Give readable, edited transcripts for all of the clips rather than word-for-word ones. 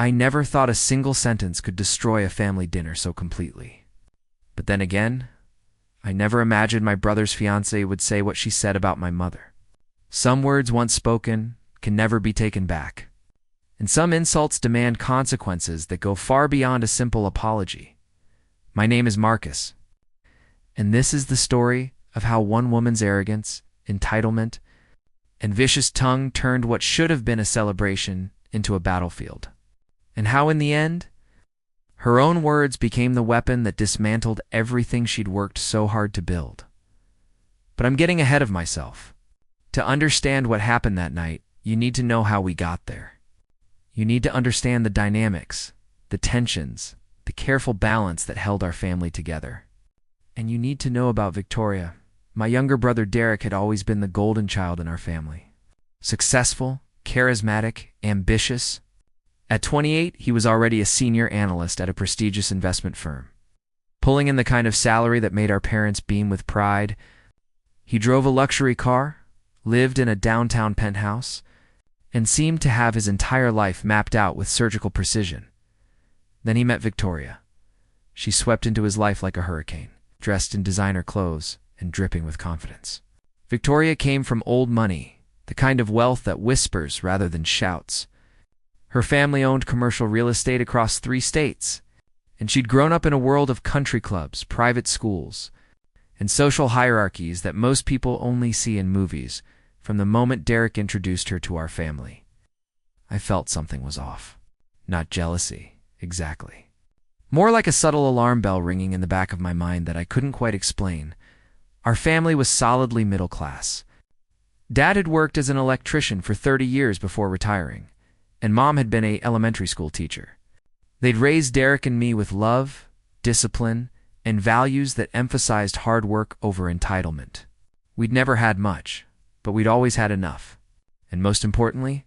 I never thought a single sentence could destroy a family dinner so completely. But then again, I never imagined my brother's fiancée would say what she said about my mother. Some words once spoken can never be taken back, and some insults demand consequences that go far beyond a simple apology. My name is Marcus, and this is the story of how one woman's arrogance, entitlement, and vicious tongue turned what should have been a celebration into a battlefield, and how in the end, her own words became the weapon that dismantled everything she'd worked so hard to build. But I'm getting ahead of myself. To understand what happened that night, you need to know how we got there. You need to understand the dynamics, the tensions, the careful balance that held our family together. And you need to know about Victoria. My younger brother Derek had always been the golden child in our family. Successful, charismatic, ambitious. At 28, he was already a senior analyst at a prestigious investment firm. Pulling in the kind of salary that made our parents beam with pride, he drove a luxury car, lived in a downtown penthouse, and seemed to have his entire life mapped out with surgical precision. Then he met Victoria. She swept into his life like a hurricane, dressed in designer clothes and dripping with confidence. Victoria came from old money, the kind of wealth that whispers rather than shouts. Her family owned commercial real estate across 3 states, and she'd grown up in a world of country clubs, private schools, and social hierarchies that most people only see in movies from the moment Derek introduced her to our family. I felt something was off. Not jealousy, exactly. More like a subtle alarm bell ringing in the back of my mind that I couldn't quite explain. Our family was solidly middle class. Dad had worked as an electrician for 30 years before retiring, and Mom had been an elementary school teacher. They'd raised Derek and me with love, discipline, and values that emphasized hard work over entitlement. We'd never had much, but we'd always had enough. And most importantly,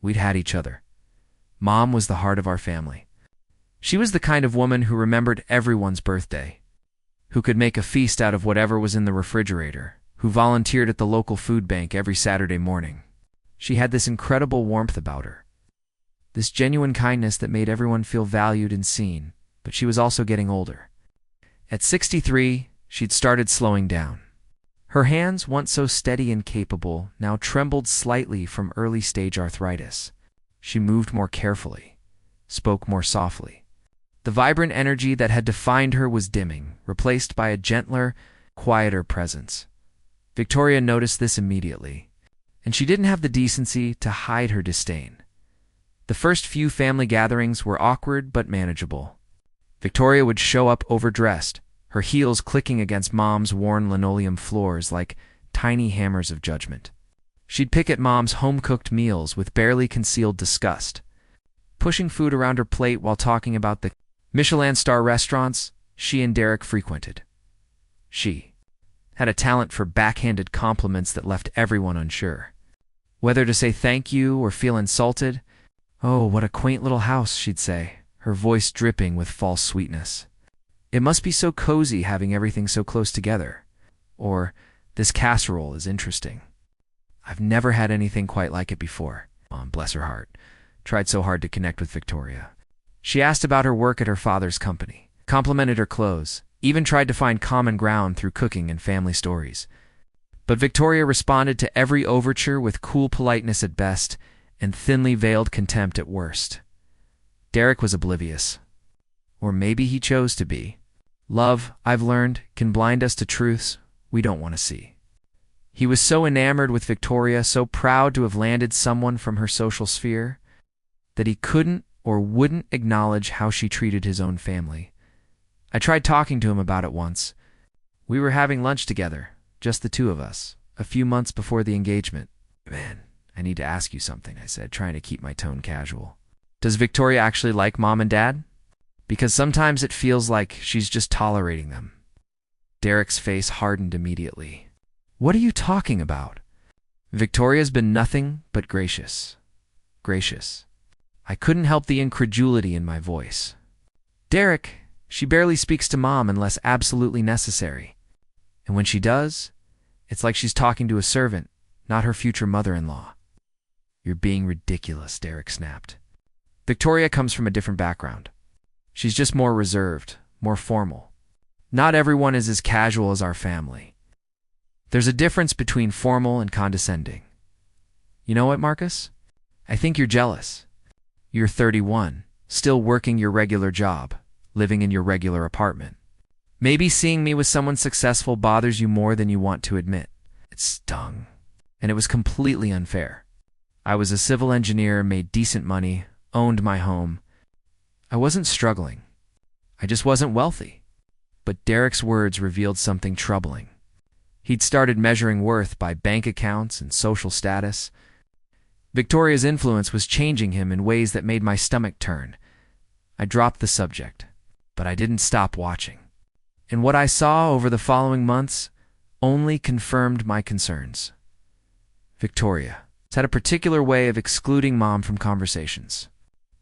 we'd had each other. Mom was the heart of our family. She was the kind of woman who remembered everyone's birthday, who could make a feast out of whatever was in the refrigerator, who volunteered at the local food bank every Saturday morning. She had this incredible warmth about her, this genuine kindness that made everyone feel valued and seen, but she was also getting older. At 63, she'd started slowing down. Her hands, once so steady and capable, now trembled slightly from early-stage arthritis. She moved more carefully, spoke more softly. The vibrant energy that had defined her was dimming, replaced by a gentler, quieter presence. Victoria noticed this immediately, and she didn't have the decency to hide her disdain. The first few family gatherings were awkward but manageable. Victoria would show up overdressed, her heels clicking against Mom's worn linoleum floors like tiny hammers of judgment. She'd pick at Mom's home-cooked meals with barely concealed disgust, pushing food around her plate while talking about the Michelin star restaurants she and Derek frequented. She had a talent for backhanded compliments that left everyone unsure. Whether to say thank you or feel insulted, "Oh, what a quaint little house," she'd say, her voice dripping with false sweetness. "It must be so cozy having everything so close together." Or, "This casserole is interesting. I've never had anything quite like it before." Mom, bless her heart, tried so hard to connect with Victoria. She asked about her work at her father's company, complimented her clothes, even tried to find common ground through cooking and family stories. But Victoria responded to every overture with cool politeness at best and thinly veiled contempt at worst. Derek was oblivious. Or maybe he chose to be. Love, I've learned, can blind us to truths we don't want to see. He was so enamored with Victoria, so proud to have landed someone from her social sphere, that he couldn't or wouldn't acknowledge how she treated his own family. I tried talking to him about it once. We were having lunch together, just the two of us, a few months before the engagement. "Man, I need to ask you something," I said, trying to keep my tone casual. "Does Victoria actually like Mom and Dad? Because sometimes it feels like she's just tolerating them." Derek's face hardened immediately. "What are you talking about?" "Victoria's been nothing but gracious." Gracious. I couldn't help the incredulity in my voice. "Derek, she barely speaks to Mom unless absolutely necessary. And when she does, it's like she's talking to a servant, not her future mother-in-law." "You're being ridiculous," Derek snapped. Victoria comes from a different background. She's just more reserved, more formal. Not everyone is as casual as our family. There's a difference between formal and condescending. You know what, Marcus? I think you're jealous. You're 31, still working your regular job, living in your regular apartment. Maybe seeing me with someone successful bothers you more than you want to admit. It stung. And it was completely unfair. I was a civil engineer, made decent money, owned my home. I wasn't struggling. I just wasn't wealthy. But Derek's words revealed something troubling. He'd started measuring worth by bank accounts and social status. Victoria's influence was changing him in ways that made my stomach turn. I dropped the subject, but I didn't stop watching. And what I saw over the following months only confirmed my concerns. Victoria had a particular way of excluding Mom from conversations.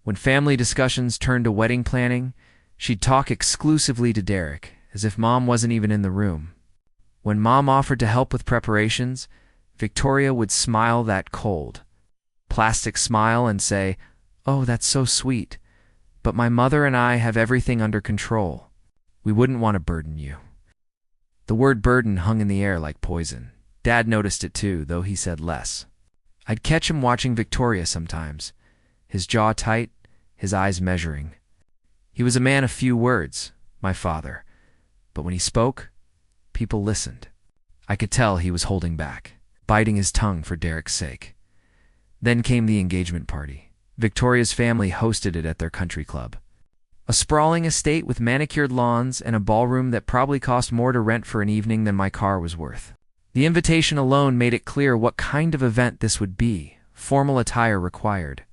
When family discussions turned to wedding planning, she'd talk exclusively to Derek, as if Mom wasn't even in the room. When Mom offered to help with preparations, Victoria would smile that cold, plastic smile and say, "Oh, that's so sweet, but my mother and I have everything under control. We wouldn't want to burden you." The word burden hung in the air like poison. Dad noticed it too, though he said less. I'd catch him watching Victoria sometimes, his jaw tight, his eyes measuring. He was a man of few words, my father, but when he spoke, people listened. I could tell he was holding back, biting his tongue for Derek's sake. Then came the engagement party. Victoria's family hosted it at their country club. A sprawling estate with manicured lawns and a ballroom that probably cost more to rent for an evening than my car was worth. The invitation alone made it clear what kind of event this would be. Formal attire required.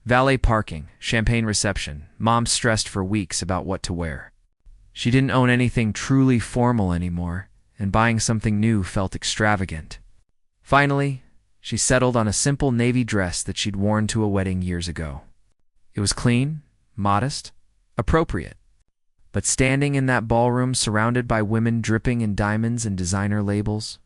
Valet parking, champagne reception. Mom stressed for weeks about what to wear. She didn't own anything truly formal anymore, and buying something new felt extravagant. Finally, she settled on a simple navy dress that she'd worn to a wedding years ago. It was clean, modest, appropriate. But standing in that ballroom surrounded by women dripping in diamonds and designer labels,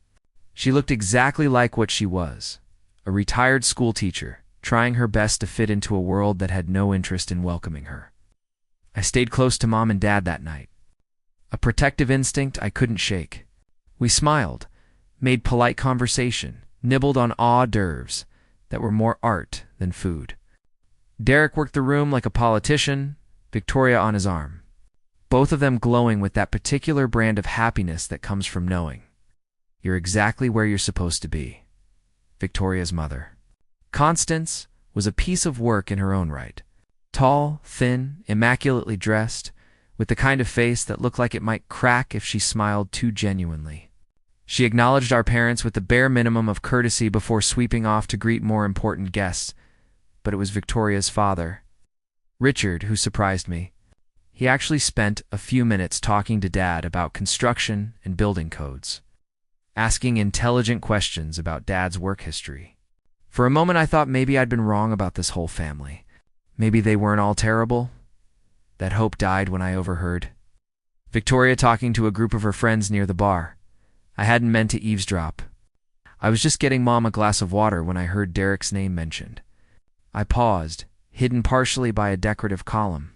she looked exactly like what she was, a retired school teacher, trying her best to fit into a world that had no interest in welcoming her. I stayed close to Mom and Dad that night. A protective instinct I couldn't shake. We smiled, made polite conversation, nibbled on hors d'oeuvres that were more art than food. Derek worked the room like a politician, Victoria on his arm. Both of them glowing with that particular brand of happiness that comes from knowing you're exactly where you're supposed to be. Victoria's mother. Constance was a piece of work in her own right. Tall, thin, immaculately dressed, with the kind of face that looked like it might crack if she smiled too genuinely. She acknowledged our parents with the bare minimum of courtesy before sweeping off to greet more important guests, but it was Victoria's father, Richard, who surprised me. He actually spent a few minutes talking to Dad about construction and building codes, asking intelligent questions about Dad's work history. For a moment I thought maybe I'd been wrong about this whole family. Maybe they weren't all terrible. That hope died when I overheard Victoria talking to a group of her friends near the bar. I hadn't meant to eavesdrop. I was just getting Mom a glass of water when I heard Derek's name mentioned. I paused, hidden partially by a decorative column.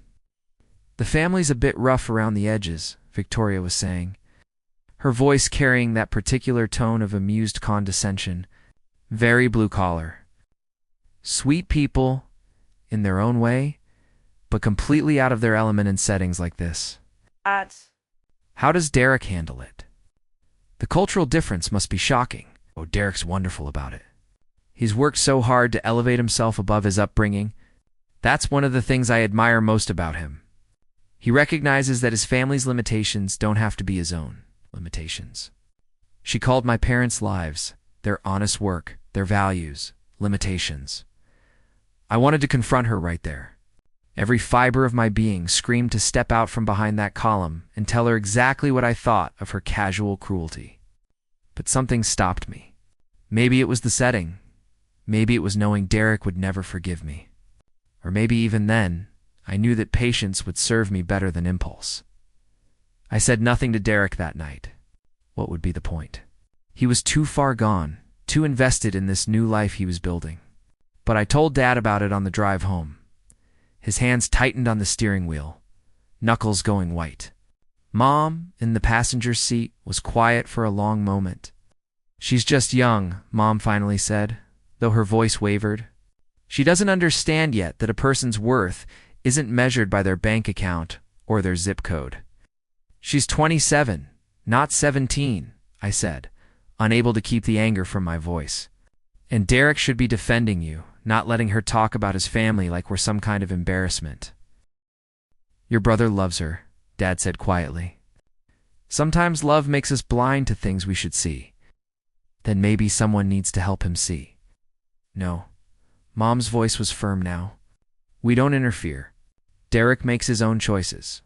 "The family's a bit rough around the edges," Victoria was saying, her voice carrying that particular tone of amused condescension. Very blue-collar. Sweet people, in their own way, but completely out of their element in settings like this. How does Derek handle it? The cultural difference must be shocking. Oh, Derek's wonderful about it. He's worked so hard to elevate himself above his upbringing. That's one of the things I admire most about him. He recognizes that his family's limitations don't have to be his own limitations. She called my parents' lives, their honest work, their values, limitations. I wanted to confront her right there. Every fiber of my being screamed to step out from behind that column and tell her exactly what I thought of her casual cruelty. But something stopped me. Maybe it was the setting. Maybe it was knowing Derek would never forgive me. Or maybe even then, I knew that patience would serve me better than impulse. I said nothing to Derek that night. What would be the point? He was too far gone, too invested in this new life he was building. But I told Dad about it on the drive home. His hands tightened on the steering wheel, knuckles going white. Mom, in the passenger seat, was quiet for a long moment. "She's just young," Mom finally said, though her voice wavered. "She doesn't understand yet that a person's worth isn't measured by their bank account or their zip code." "She's 27, not 17, I said, unable to keep the anger from my voice. "And Derek should be defending you, not letting her talk about his family like we're some kind of embarrassment." "Your brother loves her," Dad said quietly. "Sometimes love makes us blind to things we should see. Then maybe someone needs to help him see." "No." Mom's voice was firm now. "We don't interfere. Derek makes his own choices.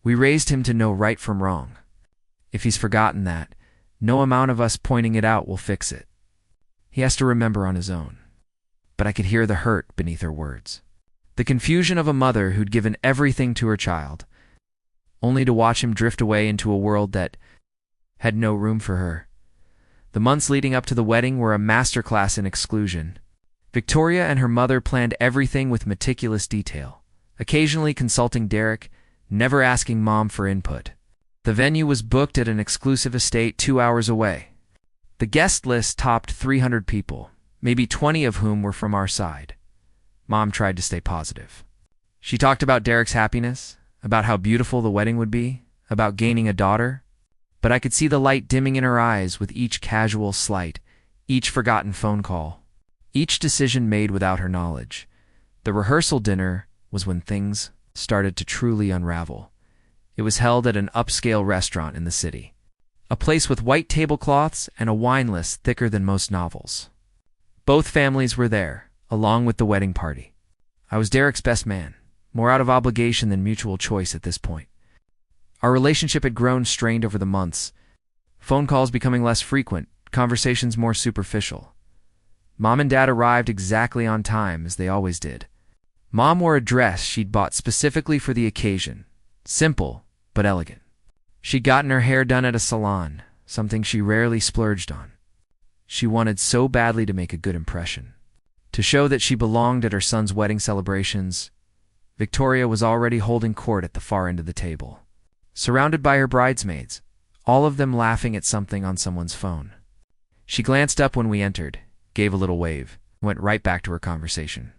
We raised him to know right from wrong. If he's forgotten that, no amount of us pointing it out will fix it. He has to remember on his own." But I could hear the hurt beneath her words. The confusion of a mother who'd given everything to her child, only to watch him drift away into a world that had no room for her. The months leading up to the wedding were a masterclass in exclusion. Victoria and her mother planned everything with meticulous detail, occasionally consulting Derek, never asking Mom for input. The venue was booked at an exclusive estate 2 hours away. The guest list topped 300 people, maybe 20 of whom were from our side. Mom tried to stay positive. She talked about Derek's happiness, about how beautiful the wedding would be, about gaining a daughter. But I could see the light dimming in her eyes with each casual slight, each forgotten phone call, each decision made without her knowledge. The rehearsal dinner was when things started to truly unravel. It was held at an upscale restaurant in the city, a place with white tablecloths and a wine list thicker than most novels. Both families were there, along with the wedding party. I was Derek's best man, more out of obligation than mutual choice at this point. Our relationship had grown strained over the months, phone calls becoming less frequent, conversations more superficial. Mom and Dad arrived exactly on time, as they always did. Mom wore a dress she'd bought specifically for the occasion, simple but elegant. She'd gotten her hair done at a salon, something she rarely splurged on. She wanted so badly to make a good impression. To show that she belonged at her son's wedding celebrations, Victoria was already holding court at the far end of the table, surrounded by her bridesmaids, all of them laughing at something on someone's phone. She glanced up when we entered, gave a little wave, and went right back to her conversation.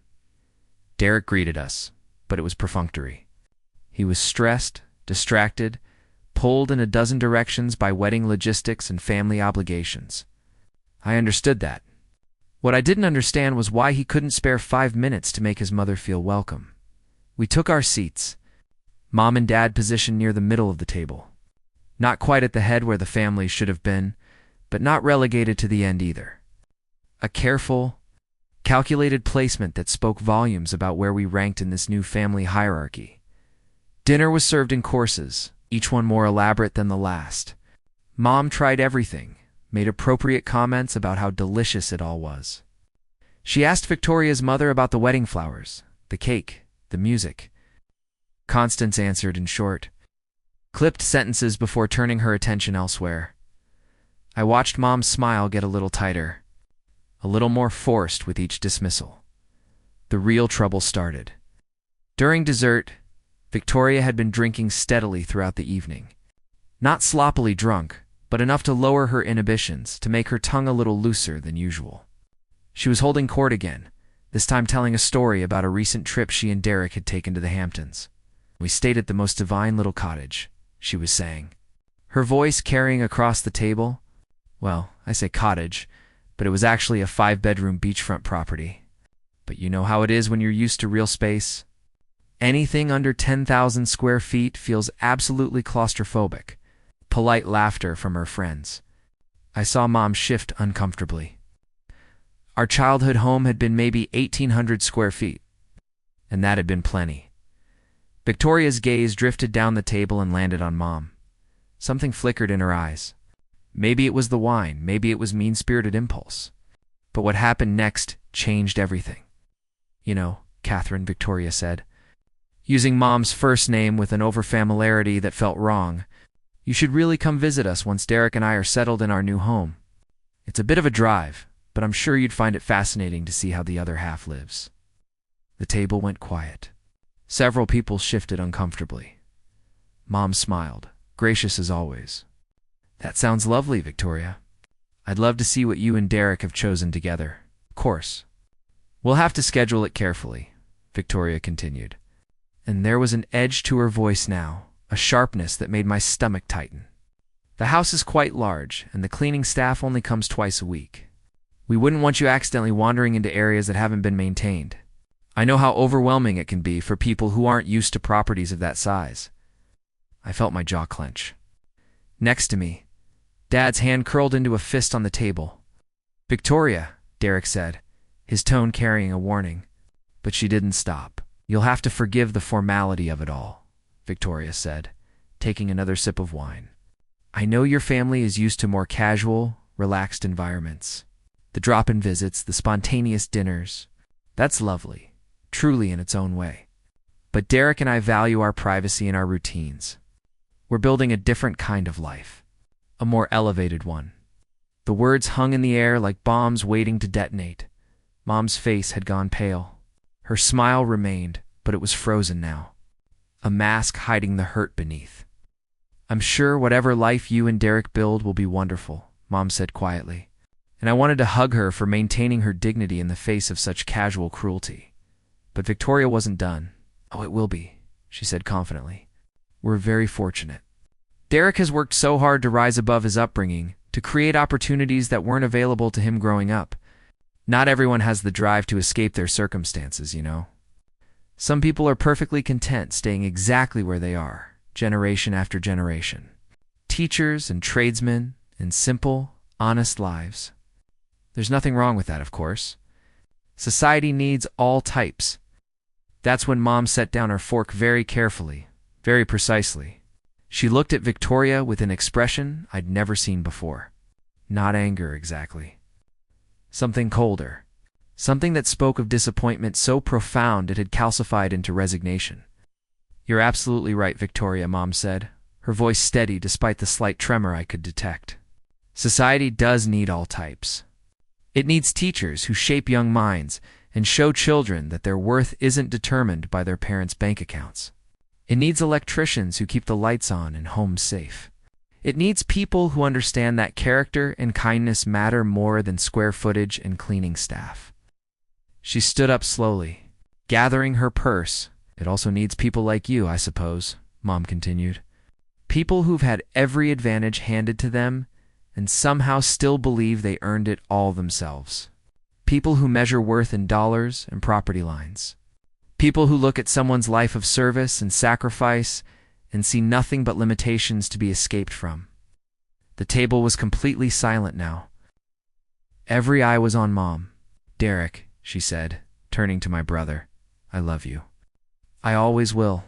Derek greeted us, but it was perfunctory. He was stressed, distracted, pulled in a dozen directions by wedding logistics and family obligations. I understood that. What I didn't understand was why he couldn't spare 5 minutes to make his mother feel welcome. We took our seats, Mom and Dad positioned near the middle of the table. Not quite at the head where the family should have been, but not relegated to the end either. A careful, calculated placement that spoke volumes about where we ranked in this new family hierarchy. Dinner was served in courses, each one more elaborate than the last. Mom tried everything, made appropriate comments about how delicious it all was. She asked Victoria's mother about the wedding flowers, the cake, the music. Constance answered in short, clipped sentences before turning her attention elsewhere. I watched Mom's smile get a little tighter, a little more forced with each dismissal. The real trouble started. During dessert, Victoria had been drinking steadily throughout the evening. Not sloppily drunk, but enough to lower her inhibitions, to make her tongue a little looser than usual. She was holding court again, this time telling a story about a recent trip she and Derek had taken to the Hamptons. "We stayed at the most divine little cottage," she was saying, her voice carrying across the table. Well, I say cottage, but it was actually a 5-bedroom beachfront property. But you know how it is when you're used to real space. Anything under 10,000 square feet feels absolutely claustrophobic. Polite laughter from her friends. I saw Mom shift uncomfortably. Our childhood home had been maybe 1,800 square feet, and that had been plenty. Victoria's gaze drifted down the table and landed on Mom. Something flickered in her eyes. Maybe it was the wine, maybe it was mean-spirited impulse. But what happened next changed everything. "You know, Catherine," Victoria said, using Mom's first name with an overfamiliarity that felt wrong, "you should really come visit us once Derek and I are settled in our new home. It's a bit of a drive, but I'm sure you'd find it fascinating to see how the other half lives." The table went quiet. Several people shifted uncomfortably. Mom smiled, gracious as always. That sounds lovely, Victoria. I'd love to see what you and Derek have chosen together. Of course. We'll have to schedule it carefully, Victoria continued. And there was an edge to her voice now, a sharpness that made my stomach tighten. The house is quite large, and the cleaning staff only comes twice a week. We wouldn't want you accidentally wandering into areas that haven't been maintained. I know how overwhelming it can be for people who aren't used to properties of that size. I felt my jaw clench. Next to me, Dad's hand curled into a fist on the table. Victoria, Derek said, his tone carrying a warning. But she didn't stop. You'll have to forgive the formality of it all, Victoria said, taking another sip of wine. I know your family is used to more casual, relaxed environments. The drop-in visits, the spontaneous dinners. That's lovely, truly in its own way. But Derek and I value our privacy and our routines. We're building a different kind of life. A more elevated one. The words hung in the air like bombs waiting to detonate. Mom's face had gone pale. Her smile remained, but it was frozen now. A mask hiding the hurt beneath. I'm sure whatever life you and Derek build will be wonderful, Mom said quietly. And I wanted to hug her for maintaining her dignity in the face of such casual cruelty. But Victoria wasn't done. Oh, it will be, she said confidently. We're very fortunate. Derek has worked so hard to rise above his upbringing, to create opportunities that weren't available to him growing up. Not everyone has the drive to escape their circumstances, you know. Some people are perfectly content staying exactly where they are, generation after generation. Teachers and tradesmen in simple, honest lives. There's nothing wrong with that, of course. Society needs all types. That's when Mom set down her fork very carefully, very precisely. She looked at Victoria with an expression I'd never seen before. Not anger, exactly. Something colder. Something that spoke of disappointment so profound it had calcified into resignation. You're absolutely right, Victoria, Mom said, her voice steady despite the slight tremor I could detect. Society does need all types. It needs teachers who shape young minds and show children that their worth isn't determined by their parents' bank accounts. It needs electricians who keep the lights on and homes safe. It needs people who understand that character and kindness matter more than square footage and cleaning staff. She stood up slowly, gathering her purse. It also needs people like you, I suppose, Mom continued. People who've had every advantage handed to them and somehow still believe they earned it all themselves. People who measure worth in dollars and property lines. People who look at someone's life of service and sacrifice and see nothing but limitations to be escaped from. The table was completely silent now. Every eye was on Mom. Derek, she said, turning to my brother, I love you. I always will.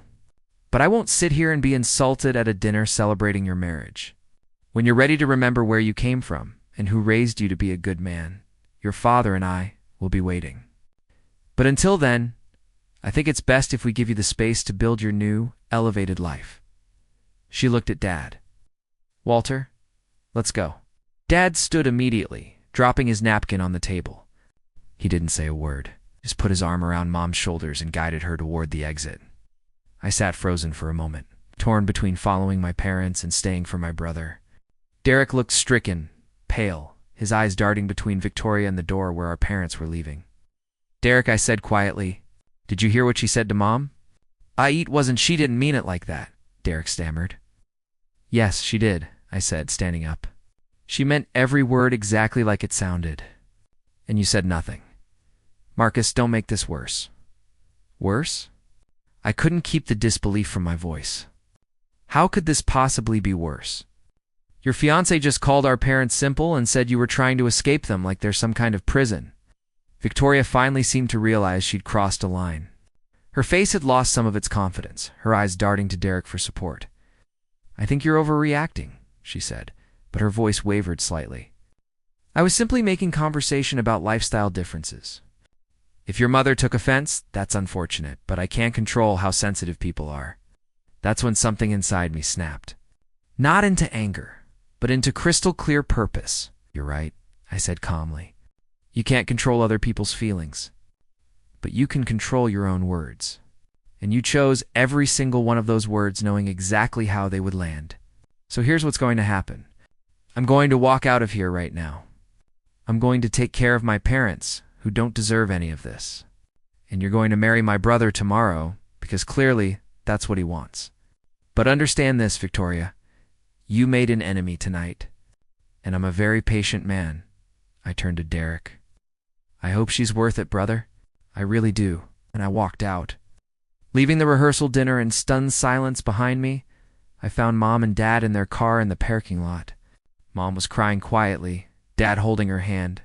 But I won't sit here and be insulted at a dinner celebrating your marriage. When you're ready to remember where you came from and who raised you to be a good man, your father and I will be waiting. But until then, I think it's best if we give you the space to build your new, elevated life. She looked at Dad. Walter, let's go. Dad stood immediately, dropping his napkin on the table. He didn't say a word, just put his arm around Mom's shoulders and guided her toward the exit. I sat frozen for a moment, torn between following my parents and staying for my brother. Derek looked stricken, pale, his eyes darting between Victoria and the door where our parents were leaving. Derek, I said quietly, did you hear what she said to Mom? She didn't mean it like that, Derek stammered. Yes, she did, I said, standing up. She meant every word exactly like it sounded. And you said nothing. Marcus, don't make this worse. Worse? I couldn't keep the disbelief from my voice. How could this possibly be worse? Your fiancé just called our parents simple and said you were trying to escape them like they're some kind of prison. Victoria finally seemed to realize she'd crossed a line. Her face had lost some of its confidence, her eyes darting to Derek for support. I think you're overreacting, she said, but her voice wavered slightly. I was simply making conversation about lifestyle differences. If your mother took offense, that's unfortunate, but I can't control how sensitive people are. That's when something inside me snapped. Not into anger, but into crystal clear purpose. You're right, I said calmly. You can't control other people's feelings, but you can control your own words. And you chose every single one of those words knowing exactly how they would land. So here's what's going to happen. I'm going to walk out of here right now. I'm going to take care of my parents, who don't deserve any of this. And you're going to marry my brother tomorrow, because clearly that's what he wants. But understand this, Victoria. You made an enemy tonight. And I'm a very patient man. I turned to Derek. I hope she's worth it, brother. I really do. And I walked out. Leaving the rehearsal dinner in stunned silence behind me, I found Mom and Dad in their car in the parking lot. Mom was crying quietly, Dad holding her hand,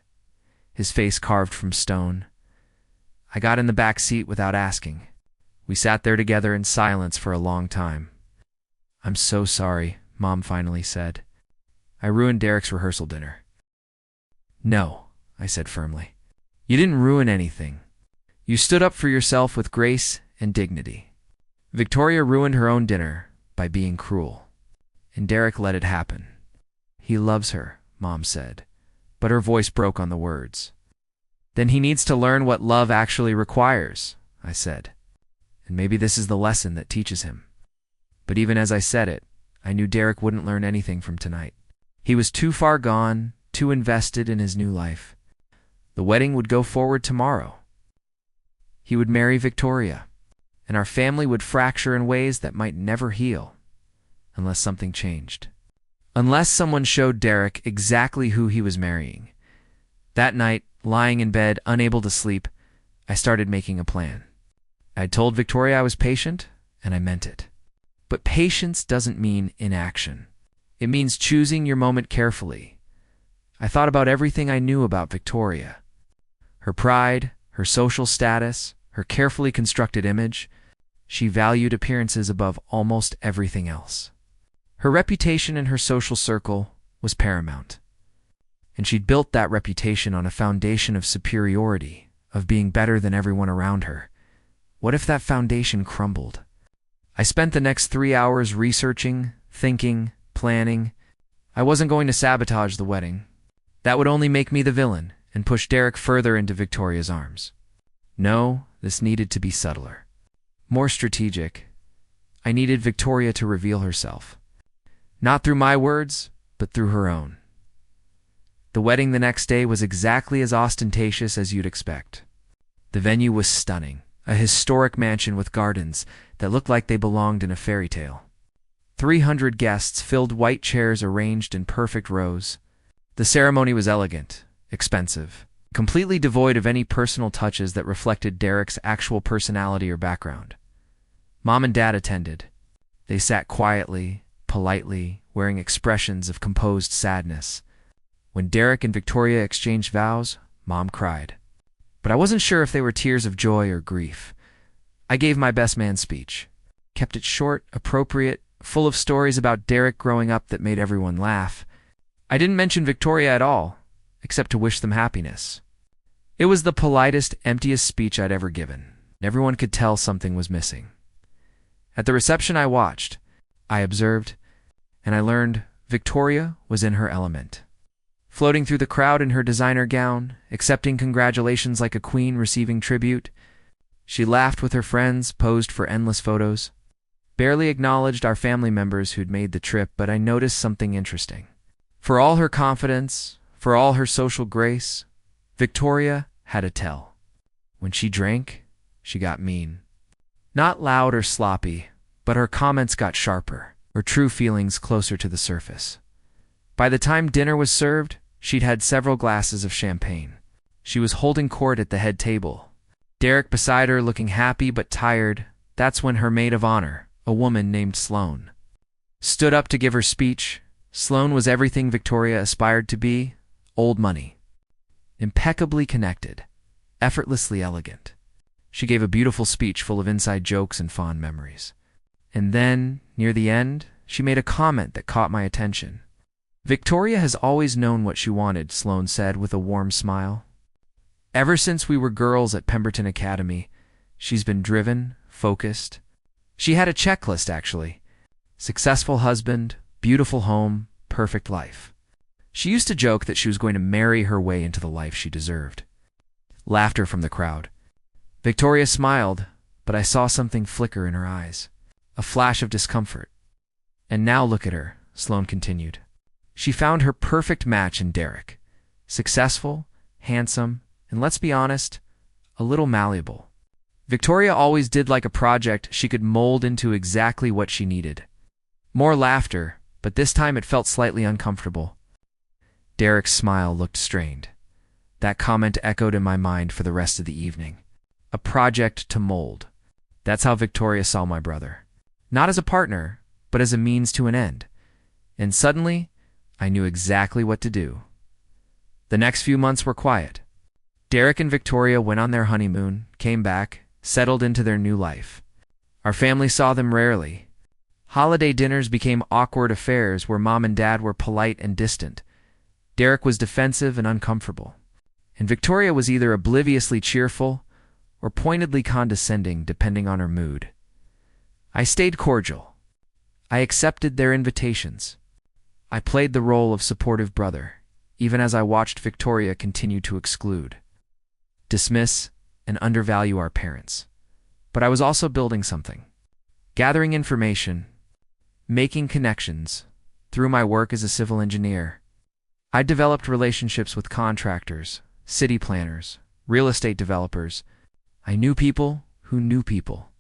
his face carved from stone. I got in the back seat without asking. We sat there together in silence for a long time. I'm so sorry, Mom finally said. I ruined Derek's rehearsal dinner. No, I said firmly. You didn't ruin anything. You stood up for yourself with grace and dignity. Victoria ruined her own dinner by being cruel, and Derek let it happen. He loves her, Mom said, but her voice broke on the words. Then he needs to learn what love actually requires, I said, and maybe this is the lesson that teaches him. But even as I said it, I knew Derek wouldn't learn anything from tonight. He was too far gone, too invested in his new life. The wedding would go forward tomorrow. He would marry Victoria, and our family would fracture in ways that might never heal, unless something changed. Unless someone showed Derek exactly who he was marrying. That night, lying in bed, unable to sleep, I started making a plan. I told Victoria I was patient, and I meant it. But patience doesn't mean inaction. It means choosing your moment carefully. I thought about everything I knew about Victoria. Her pride, her social status, her carefully constructed image. She valued appearances above almost everything else. Her reputation in her social circle was paramount. And she'd built that reputation on a foundation of superiority, of being better than everyone around her. What if that foundation crumbled? I spent the next 3 hours researching, thinking, planning. I wasn't going to sabotage the wedding. That would only make me the villain and push Derek further into Victoria's arms. No, this needed to be subtler. More strategic. I needed Victoria to reveal herself. Not through my words, but through her own. The wedding the next day was exactly as ostentatious as you'd expect. The venue was stunning, a historic mansion with gardens that looked like they belonged in a fairy tale. 300 guests filled white chairs arranged in perfect rows. The ceremony was elegant, expensive, completely devoid of any personal touches that reflected Derek's actual personality or background. Mom and Dad attended. They sat quietly, politely, wearing expressions of composed sadness. When Derek and Victoria exchanged vows, Mom cried. But I wasn't sure if they were tears of joy or grief. I gave my best man speech. Kept it short, appropriate, full of stories about Derek growing up that made everyone laugh. I didn't mention Victoria at all, except to wish them happiness. It was the politest, emptiest speech I'd ever given. Everyone could tell something was missing. At the reception I watched, I observed, and I learned Victoria was in her element. Floating through the crowd in her designer gown, accepting congratulations like a queen receiving tribute. She laughed with her friends, posed for endless photos. Barely acknowledged our family members who'd made the trip, but I noticed something interesting. For all her confidence, for all her social grace, Victoria had a tell. When she drank, she got mean. Not loud or sloppy, but her comments got sharper, her true feelings closer to the surface. By the time dinner was served, she'd had several glasses of champagne. She was holding court at the head table. Derek beside her looking happy but tired. That's when her maid of honor, a woman named Sloane, stood up to give her speech. Sloane was everything Victoria aspired to be, old money. Impeccably connected, effortlessly elegant. She gave a beautiful speech full of inside jokes and fond memories. And then, near the end, she made a comment that caught my attention. Victoria has always known what she wanted, Sloane said with a warm smile. Ever since we were girls at Pemberton Academy, she's been driven, focused. She had a checklist, actually. Successful husband, beautiful home, perfect life. She used to joke that she was going to marry her way into the life she deserved. Laughter from the crowd. Victoria smiled, but I saw something flicker in her eyes, a flash of discomfort. And now look at her, Sloane continued. She found her perfect match in Derek. Successful, handsome, and let's be honest, a little malleable. Victoria always did like a project she could mold into exactly what she needed. More laughter, but this time it felt slightly uncomfortable. Derek's smile looked strained. That comment echoed in my mind for the rest of the evening. A project to mold. That's how Victoria saw my brother. Not as a partner, but as a means to an end. And suddenly, I knew exactly what to do. The next few months were quiet. Derek and Victoria went on their honeymoon, came back, settled into their new life. Our family saw them rarely. Holiday dinners became awkward affairs where Mom and Dad were polite and distant. Derek was defensive and uncomfortable. And Victoria was either obliviously cheerful or pointedly condescending, depending on her mood. I stayed cordial. I accepted their invitations. I played the role of supportive brother, even as I watched Victoria continue to exclude, dismiss, and undervalue our parents. But I was also building something. Gathering information, making connections. Through my work as a civil engineer, I developed relationships with contractors, city planners, real estate developers. I knew people who knew people.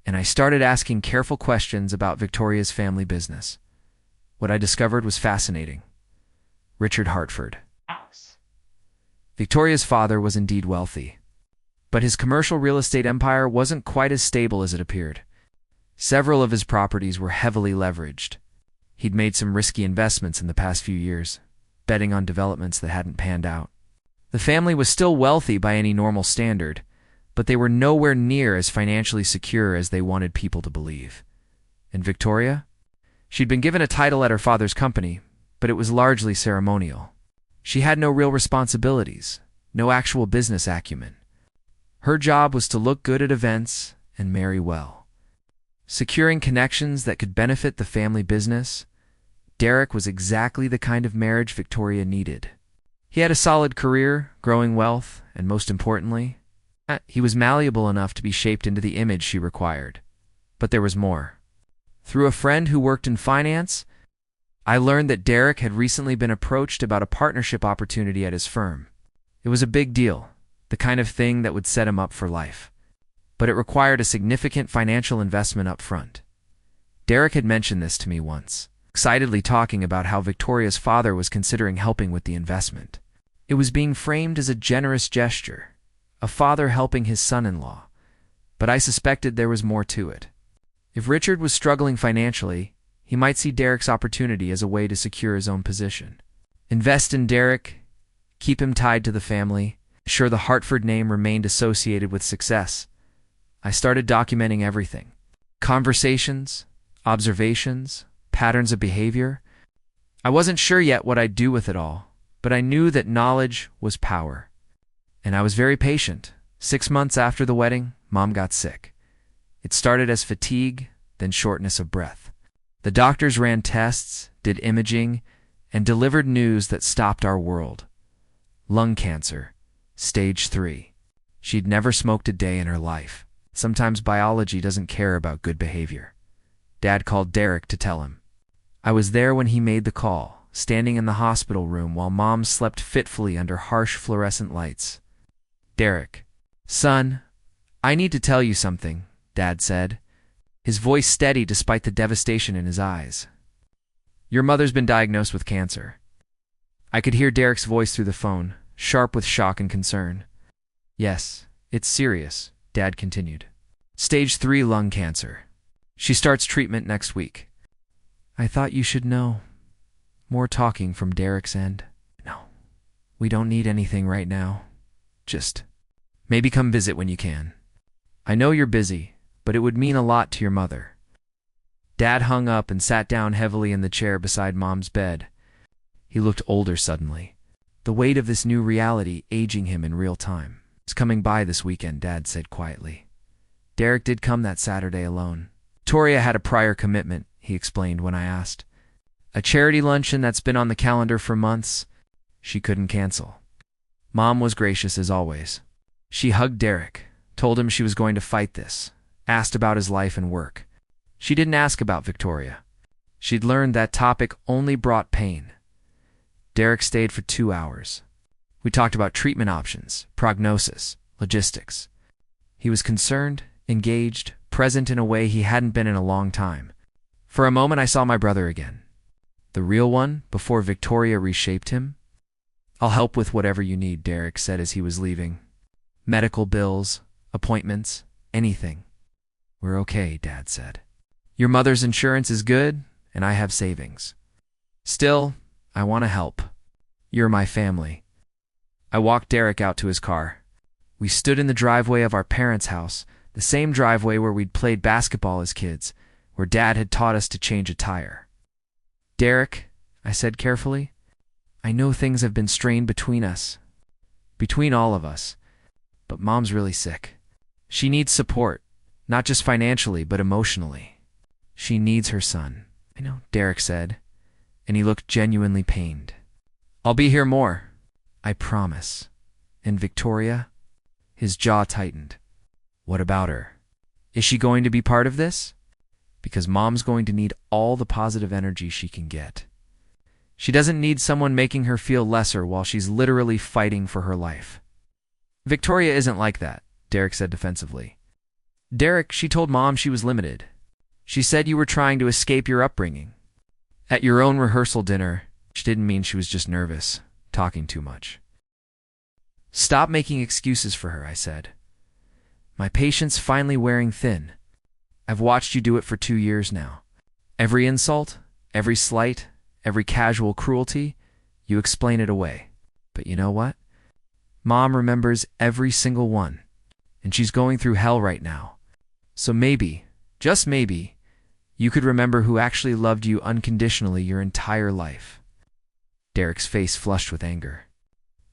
And I started asking careful questions about Victoria's family business. What I discovered was fascinating. Richard Hartford. Victoria's father was indeed wealthy, but his commercial real estate empire wasn't quite as stable as it appeared. Several of his properties were heavily leveraged. He'd made some risky investments in the past few years, betting on developments that hadn't panned out. The family was still wealthy by any normal standard, but they were nowhere near as financially secure as they wanted people to believe. And Victoria? She'd been given a title at her father's company, but it was largely ceremonial. She had no real responsibilities, no actual business acumen. Her job was to look good at events and marry well. Securing connections that could benefit the family business, Derek was exactly the kind of marriage Victoria needed. He had a solid career, growing wealth, and most importantly, he was malleable enough to be shaped into the image she required. But there was more. Through a friend who worked in finance, I learned that Derek had recently been approached about a partnership opportunity at his firm. It was a big deal, the kind of thing that would set him up for life. But it required a significant financial investment up front. Derek had mentioned this to me once, excitedly talking about how Victoria's father was considering helping with the investment. It was being framed as a generous gesture, a father helping his son-in-law, but I suspected there was more to it. If Richard was struggling financially, he might see Derek's opportunity as a way to secure his own position. Invest in Derek, keep him tied to the family, ensure the Hartford name remained associated with success. I started documenting everything. Conversations, observations, patterns of behavior. I wasn't sure yet what I'd do with it all, but I knew that knowledge was power. And I was very patient. 6 months after the wedding, Mom got sick. It started as fatigue, then shortness of breath. The doctors ran tests, did imaging, and delivered news that stopped our world. Lung cancer, stage 3. She'd never smoked a day in her life. Sometimes biology doesn't care about good behavior. Dad called Derek to tell him. I was there when he made the call, standing in the hospital room while Mom slept fitfully under harsh fluorescent lights. Derek. Son, I need to tell you something, Dad said, his voice steady despite the devastation in his eyes. Your mother's been diagnosed with cancer. I could hear Derek's voice through the phone, sharp with shock and concern. Yes, it's serious, Dad continued. Stage 3 lung cancer. She starts treatment next week. I thought you should know. More talking from Derek's end. No, we don't need anything right now. Just maybe come visit when you can. I know you're busy, but it would mean a lot to your mother. Dad hung up and sat down heavily in the chair beside Mom's bed. He looked older suddenly, the weight of this new reality aging him in real time. It's coming by this weekend, Dad said quietly. Derek did come that Saturday alone. Victoria had a prior commitment, he explained when I asked. A charity luncheon that's been on the calendar for months. She couldn't cancel. Mom was gracious as always. She hugged Derek, told him she was going to fight this, asked about his life and work. She didn't ask about Victoria. She'd learned that topic only brought pain. Derek stayed for 2 hours. We talked about treatment options, prognosis, logistics. He was concerned, engaged, present in a way he hadn't been in a long time. For a moment I saw my brother again. The real one, before Victoria reshaped him. "I'll help with whatever you need," Derek said as he was leaving. "Medical bills, appointments, anything." "We're okay," Dad said. "Your mother's insurance is good, and I have savings. Still, I want to help. You're my family." I walked Derek out to his car. We stood in the driveway of our parents' house, the same driveway where we'd played basketball as kids, where Dad had taught us to change a tire. "Derek," I said carefully, "I know things have been strained between us, between all of us, but Mom's really sick. She needs support, not just financially, but emotionally. She needs her son." "I know," Derek said, and he looked genuinely pained. "I'll be here more, I promise." "And Victoria?" His jaw tightened. "What about her? Is she going to be part of this? Because Mom's going to need all the positive energy she can get. She doesn't need someone making her feel lesser while she's literally fighting for her life." "Victoria isn't like that," Derek said defensively. "Derek, she told Mom she was limited. She said you were trying to escape your upbringing. At your own rehearsal dinner, she didn't mean she was just nervous, talking too much." "Stop making excuses for her," I said. "My patience finally wearing thin. I've watched you do it for 2 years now. Every insult, every slight, every casual cruelty, you explain it away. But you know what? Mom remembers every single one, and she's going through hell right now. So maybe, just maybe, you could remember who actually loved you unconditionally your entire life." Derek's face flushed with anger.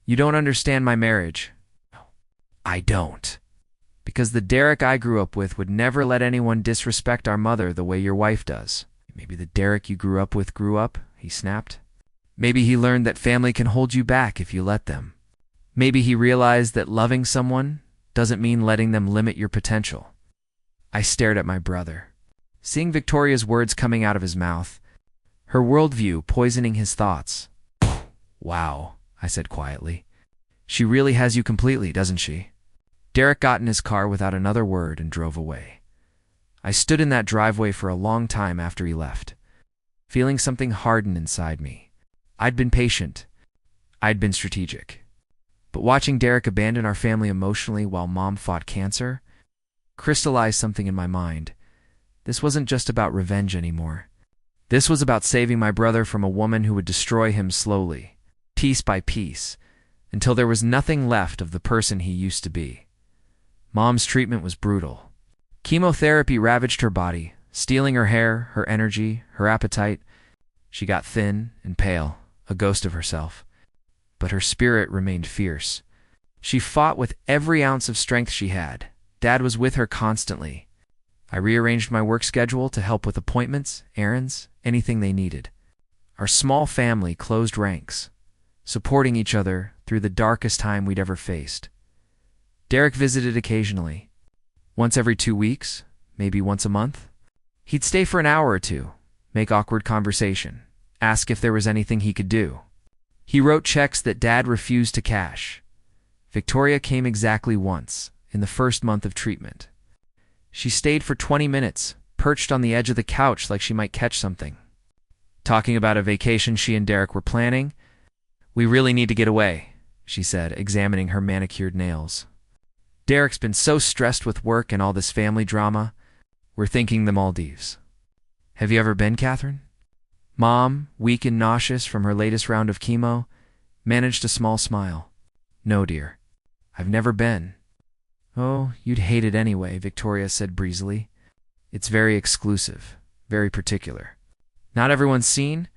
"You don't understand my marriage." "I don't. Because the Derek I grew up with would never let anyone disrespect our mother the way your wife does." "Maybe the Derek you grew up with grew up," he snapped. "Maybe he learned that family can hold you back if you let them. Maybe he realized that loving someone doesn't mean letting them limit your potential." I stared at my brother, seeing Victoria's words coming out of his mouth, her worldview poisoning his thoughts. "Wow," I said quietly. "She really has you completely, doesn't she?" Derek got in his car without another word and drove away. I stood in that driveway for a long time after he left, feeling something harden inside me. I'd been patient. I'd been strategic. But watching Derek abandon our family emotionally while Mom fought cancer crystallized something in my mind. This wasn't just about revenge anymore. This was about saving my brother from a woman who would destroy him slowly, piece by piece, until there was nothing left of the person he used to be. Mom's treatment was brutal. Chemotherapy ravaged her body, stealing her hair, her energy, her appetite. She got thin and pale, a ghost of herself. But her spirit remained fierce. She fought with every ounce of strength she had. Dad was with her constantly. I rearranged my work schedule to help with appointments, errands, anything they needed. Our small family closed ranks, supporting each other through the darkest time we'd ever faced. Derek visited occasionally, once every 2 weeks, maybe once a month. He'd stay for an hour or two, make awkward conversation, ask if there was anything he could do. He wrote checks that Dad refused to cash. Victoria came exactly once, in the first month of treatment. She stayed for 20 minutes, perched on the edge of the couch like she might catch something. Talking about a vacation she and Derek were planning. "We really need to get away," she said, examining her manicured nails. "Derek's been so stressed with work and all this family drama. We're thinking the Maldives." "Have you ever been, Catherine?" Mom, weak and nauseous from her latest round of chemo, managed a small smile. "No, dear. I've never been." "Oh, you'd hate it anyway," Victoria said breezily. "It's very exclusive, very particular. Not everyone's seen."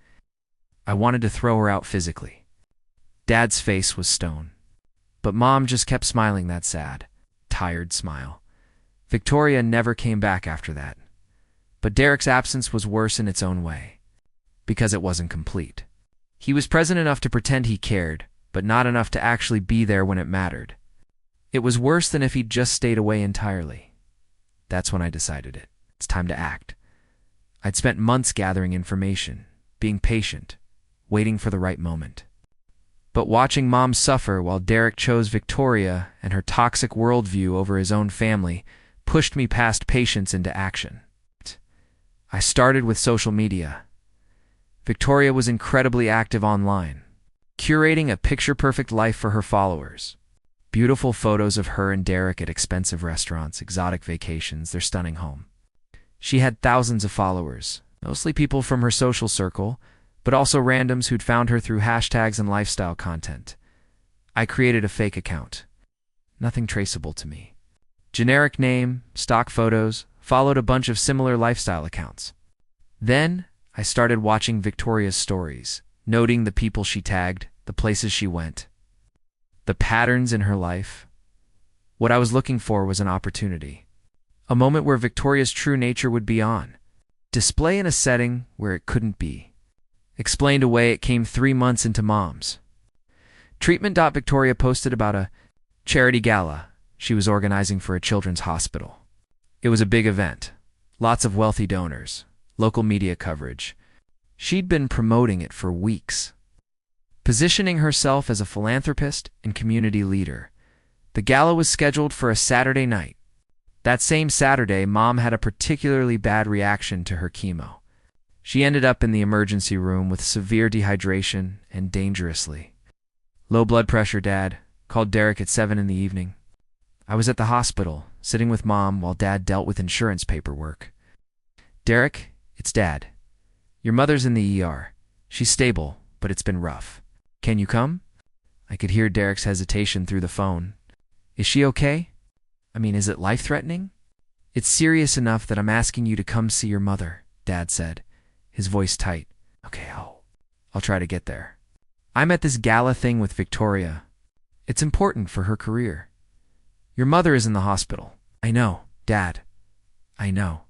I wanted to throw her out physically. Dad's face was stone. But Mom just kept smiling that sad, tired smile. Victoria never came back after that. But Derek's absence was worse in its own way, because it wasn't complete. He was present enough to pretend he cared, but not enough to actually be there when it mattered. It was worse than if he'd just stayed away entirely. That's when I decided it. It's time to act. I'd spent months gathering information, being patient, waiting for the right moment. But watching Mom suffer while Derek chose Victoria and her toxic worldview over his own family pushed me past patience into action. I started with social media. Victoria was incredibly active online, curating a picture-perfect life for her followers. Beautiful photos of her and Derek at expensive restaurants, exotic vacations, their stunning home. She had thousands of followers, mostly people from her social circle, but also randoms who'd found her through hashtags and lifestyle content. I created a fake account. Nothing traceable to me. Generic name, stock photos, followed a bunch of similar lifestyle accounts. Then, I started watching Victoria's stories, noting the people she tagged, the places she went, the patterns in her life. What I was looking for was an opportunity. A moment where Victoria's true nature would be on display in a setting where it couldn't be. Explained away, it came 3 months into Mom's treatment. Victoria posted about a charity gala she was organizing for a children's hospital. It was a big event, lots of wealthy donors, local media coverage. She'd been promoting it for weeks, positioning herself as a philanthropist and community leader. The gala was scheduled for a Saturday night. That same Saturday, Mom had a particularly bad reaction to her chemo. She ended up in the emergency room with severe dehydration and dangerously low blood pressure. Dad called Derek at 7 in the evening. I was at the hospital, sitting with Mom while Dad dealt with insurance paperwork. Derek, it's Dad. Your mother's in the ER. She's stable, but it's been rough. Can you come? I could hear Derek's hesitation through the phone. Is she okay? I mean, is it life-threatening? It's serious enough that I'm asking you to come see your mother, Dad said, his voice tight. Okay, I'll try to get there. I'm at this gala thing with Victoria. It's important for her career. Your mother is in the hospital. I know, Dad. I know.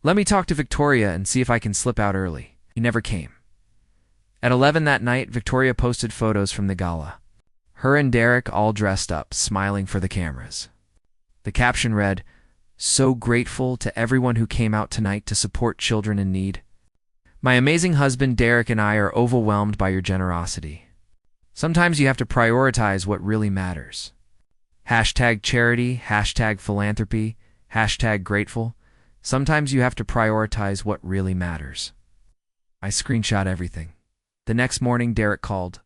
Let me talk to Victoria and see if I can slip out early. He never came. At 11 that night, Victoria posted photos from the gala. Her and Derek all dressed up, smiling for the cameras. The caption read, "So grateful to everyone who came out tonight to support children in need. My amazing husband Derek and I are overwhelmed by your generosity. Sometimes you have to prioritize what really matters. Hashtag charity, hashtag philanthropy, hashtag grateful. Sometimes you have to prioritize what really matters." I screenshot everything. The next morning, Derek called.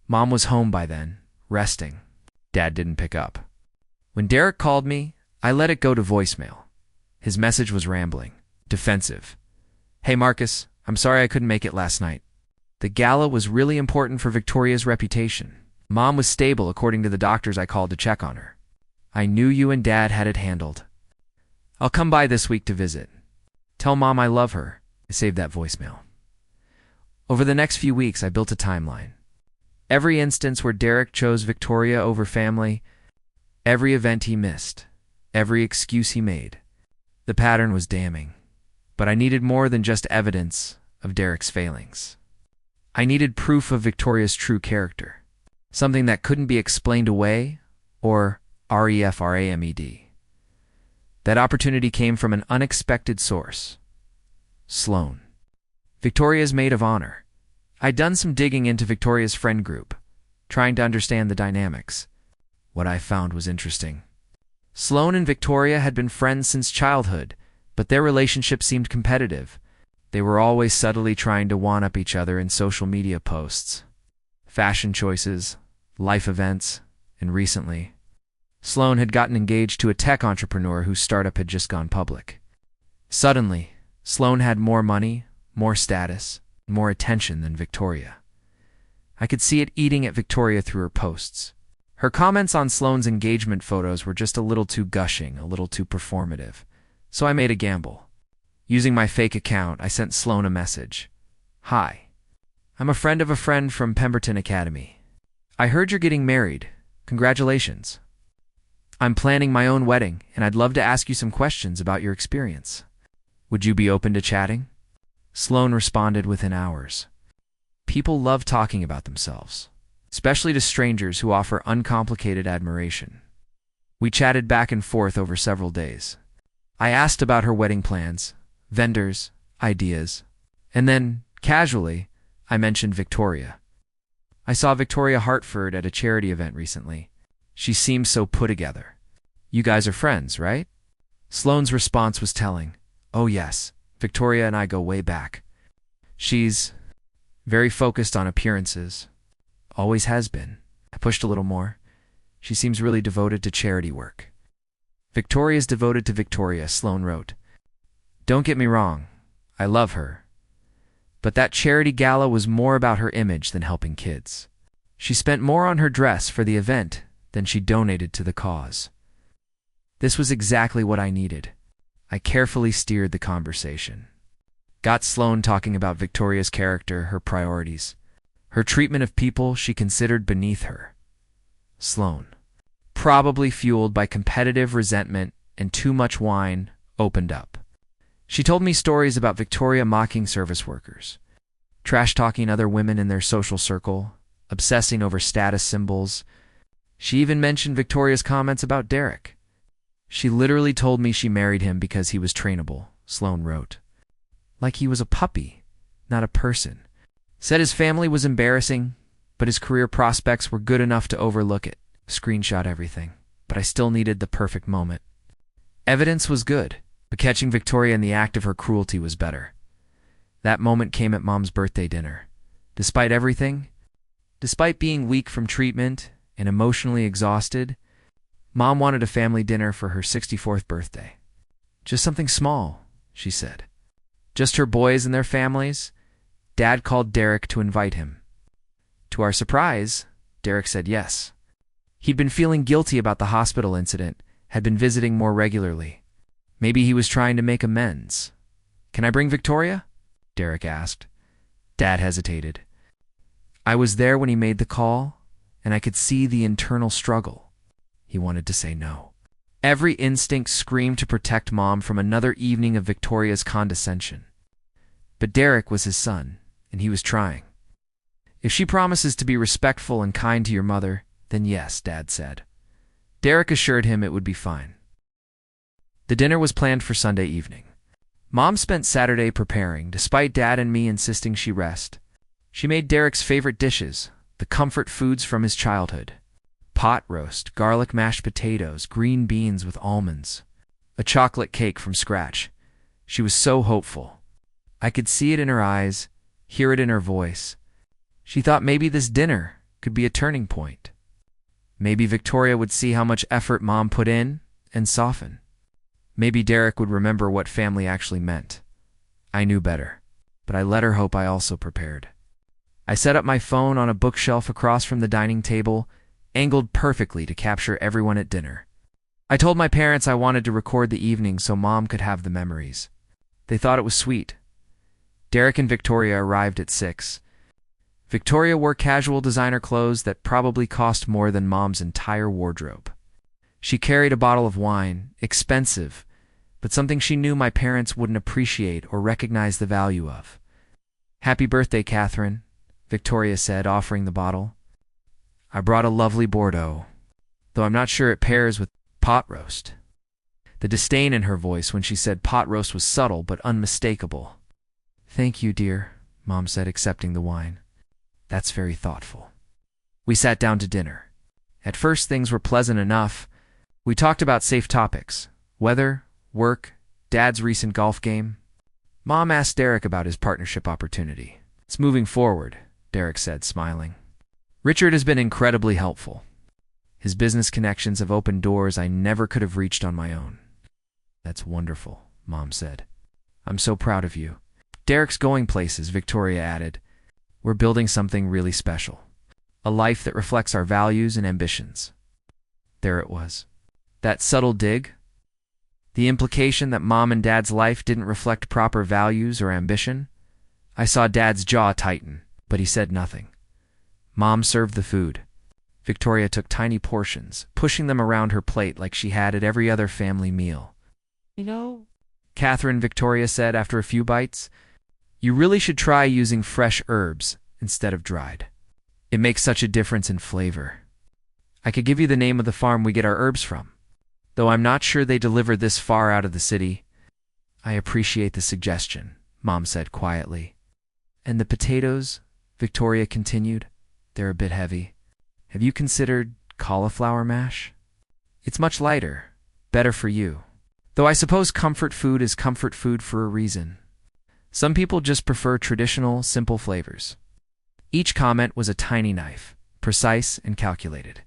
Mom was home by then, resting. Dad didn't pick up. When Derek called me, I let it go to voicemail. His message was rambling, defensive. "Hey Marcus, I'm sorry I couldn't make it last night. The gala was really important for Victoria's reputation. Mom was stable according to the doctors I called to check on her. I knew you and Dad had it handled. I'll come by this week to visit. Tell Mom I love her." I saved that voicemail. Over the next few weeks, I built a timeline. Every instance where Derek chose Victoria over family, every event he missed, every excuse he made. The pattern was damning, but I needed more than just evidence of Derek's failings. I needed proof of Victoria's true character, something that couldn't be explained away or reframed. That opportunity came from an unexpected source. Sloane. Victoria's maid of honor. I'd done some digging into Victoria's friend group, trying to understand the dynamics. What I found was interesting. Sloane and Victoria had been friends since childhood, but their relationship seemed competitive. They were always subtly trying to one-up each other in social media posts, fashion choices, life events, and recently, Sloane had gotten engaged to a tech entrepreneur whose startup had just gone public. Suddenly, Sloane had more money, more status, more attention than Victoria. I could see it eating at Victoria through her posts. Her comments on Sloane's engagement photos were just a little too gushing, a little too performative. So I made a gamble. Using my fake account, I sent Sloane a message. "Hi. I'm a friend of a friend from Pemberton Academy. I heard you're getting married. Congratulations. I'm planning my own wedding, and I'd love to ask you some questions about your experience. Would you be open to chatting?" Sloane responded within hours. People love talking about themselves, especially to strangers who offer uncomplicated admiration. We chatted back and forth over several days. I asked about her wedding plans, vendors, ideas, and then, casually, I mentioned Victoria. I saw Victoria Hartford at a charity event recently. She seemed so put together. You guys are friends, right? Sloane's response was telling. Oh yes, Victoria and I go way back. She's very focused on appearances. Always has been. I pushed a little more. She seems really devoted to charity work. Victoria's devoted to Victoria, Sloane wrote. Don't get me wrong, I love her. But that charity gala was more about her image than helping kids. She spent more on her dress for the event than she donated to the cause. This was exactly what I needed. I carefully steered the conversation. Got Sloane talking about Victoria's character, her priorities, her treatment of people she considered beneath her. Sloane, probably fueled by competitive resentment and too much wine, opened up. She told me stories about Victoria mocking service workers, trash-talking other women in their social circle, obsessing over status symbols. She even mentioned Victoria's comments about Derek. She literally told me she married him because he was trainable, Sloane wrote. Like he was a puppy, not a person. Said his family was embarrassing, but his career prospects were good enough to overlook it. Screenshot everything, but I still needed the perfect moment. Evidence was good, but catching Victoria in the act of her cruelty was better. That moment came at Mom's birthday dinner. Despite everything, despite being weak from treatment and emotionally exhausted, Mom wanted a family dinner for her 64th birthday. Just something small, she said. Just her boys and their families. Dad called Derek to invite him. To our surprise, Derek said yes. He'd been feeling guilty about the hospital incident, had been visiting more regularly. Maybe he was trying to make amends. Can I bring Victoria? Derek asked. Dad hesitated. I was there when he made the call, and I could see the internal struggle. He wanted to say no. Every instinct screamed to protect Mom from another evening of Victoria's condescension. But Derek was his son, and he was trying. If she promises to be respectful and kind to your mother, then yes, Dad said. Derek assured him it would be fine. The dinner was planned for Sunday evening. Mom spent Saturday preparing, despite Dad and me insisting she rest. She made Derek's favorite dishes, the comfort foods from his childhood. Pot roast, garlic mashed potatoes, green beans with almonds, a chocolate cake from scratch. She was so hopeful. I could see it in her eyes, hear it in her voice. She thought maybe this dinner could be a turning point. Maybe Victoria would see how much effort Mom put in and soften. Maybe Derek would remember what family actually meant. I knew better, but I let her hope I also prepared. I set up my phone on a bookshelf across from the dining table, angled perfectly to capture everyone at dinner. I told my parents I wanted to record the evening so Mom could have the memories. They thought it was sweet. Derek and Victoria arrived at 6. Victoria wore casual designer clothes that probably cost more than Mom's entire wardrobe. She carried a bottle of wine, expensive, but something she knew my parents wouldn't appreciate or recognize the value of. Happy birthday, Catherine, Victoria said, offering the bottle. I brought a lovely Bordeaux, though I'm not sure it pairs with pot roast. The disdain in her voice when she said pot roast was subtle but unmistakable. Thank you, dear, Mom said, accepting the wine. That's very thoughtful. We sat down to dinner. At first, things were pleasant enough. We talked about safe topics, weather, work, Dad's recent golf game. Mom asked Derek about his partnership opportunity. It's moving forward, Derek said, smiling. Richard has been incredibly helpful. His business connections have opened doors I never could have reached on my own. That's wonderful, Mom said. I'm so proud of you. Derek's going places, Victoria added. We're building something really special. A life that reflects our values and ambitions. There it was. That subtle dig. The implication that Mom and Dad's life didn't reflect proper values or ambition. I saw Dad's jaw tighten, but he said nothing. Mom served the food. Victoria took tiny portions, pushing them around her plate like she had at every other family meal. You know, Catherine, Victoria said after a few bites, you really should try using fresh herbs instead of dried. It makes such a difference in flavor. I could give you the name of the farm we get our herbs from. though I'm not sure they deliver this far out of the city. I appreciate the suggestion, Mom said quietly. And the potatoes, Victoria continued, they're a bit heavy. Have you considered cauliflower mash? It's much lighter, better for you. Though I suppose comfort food is comfort food for a reason. Some people just prefer traditional, simple flavors. Each comment was a tiny knife, precise and calculated.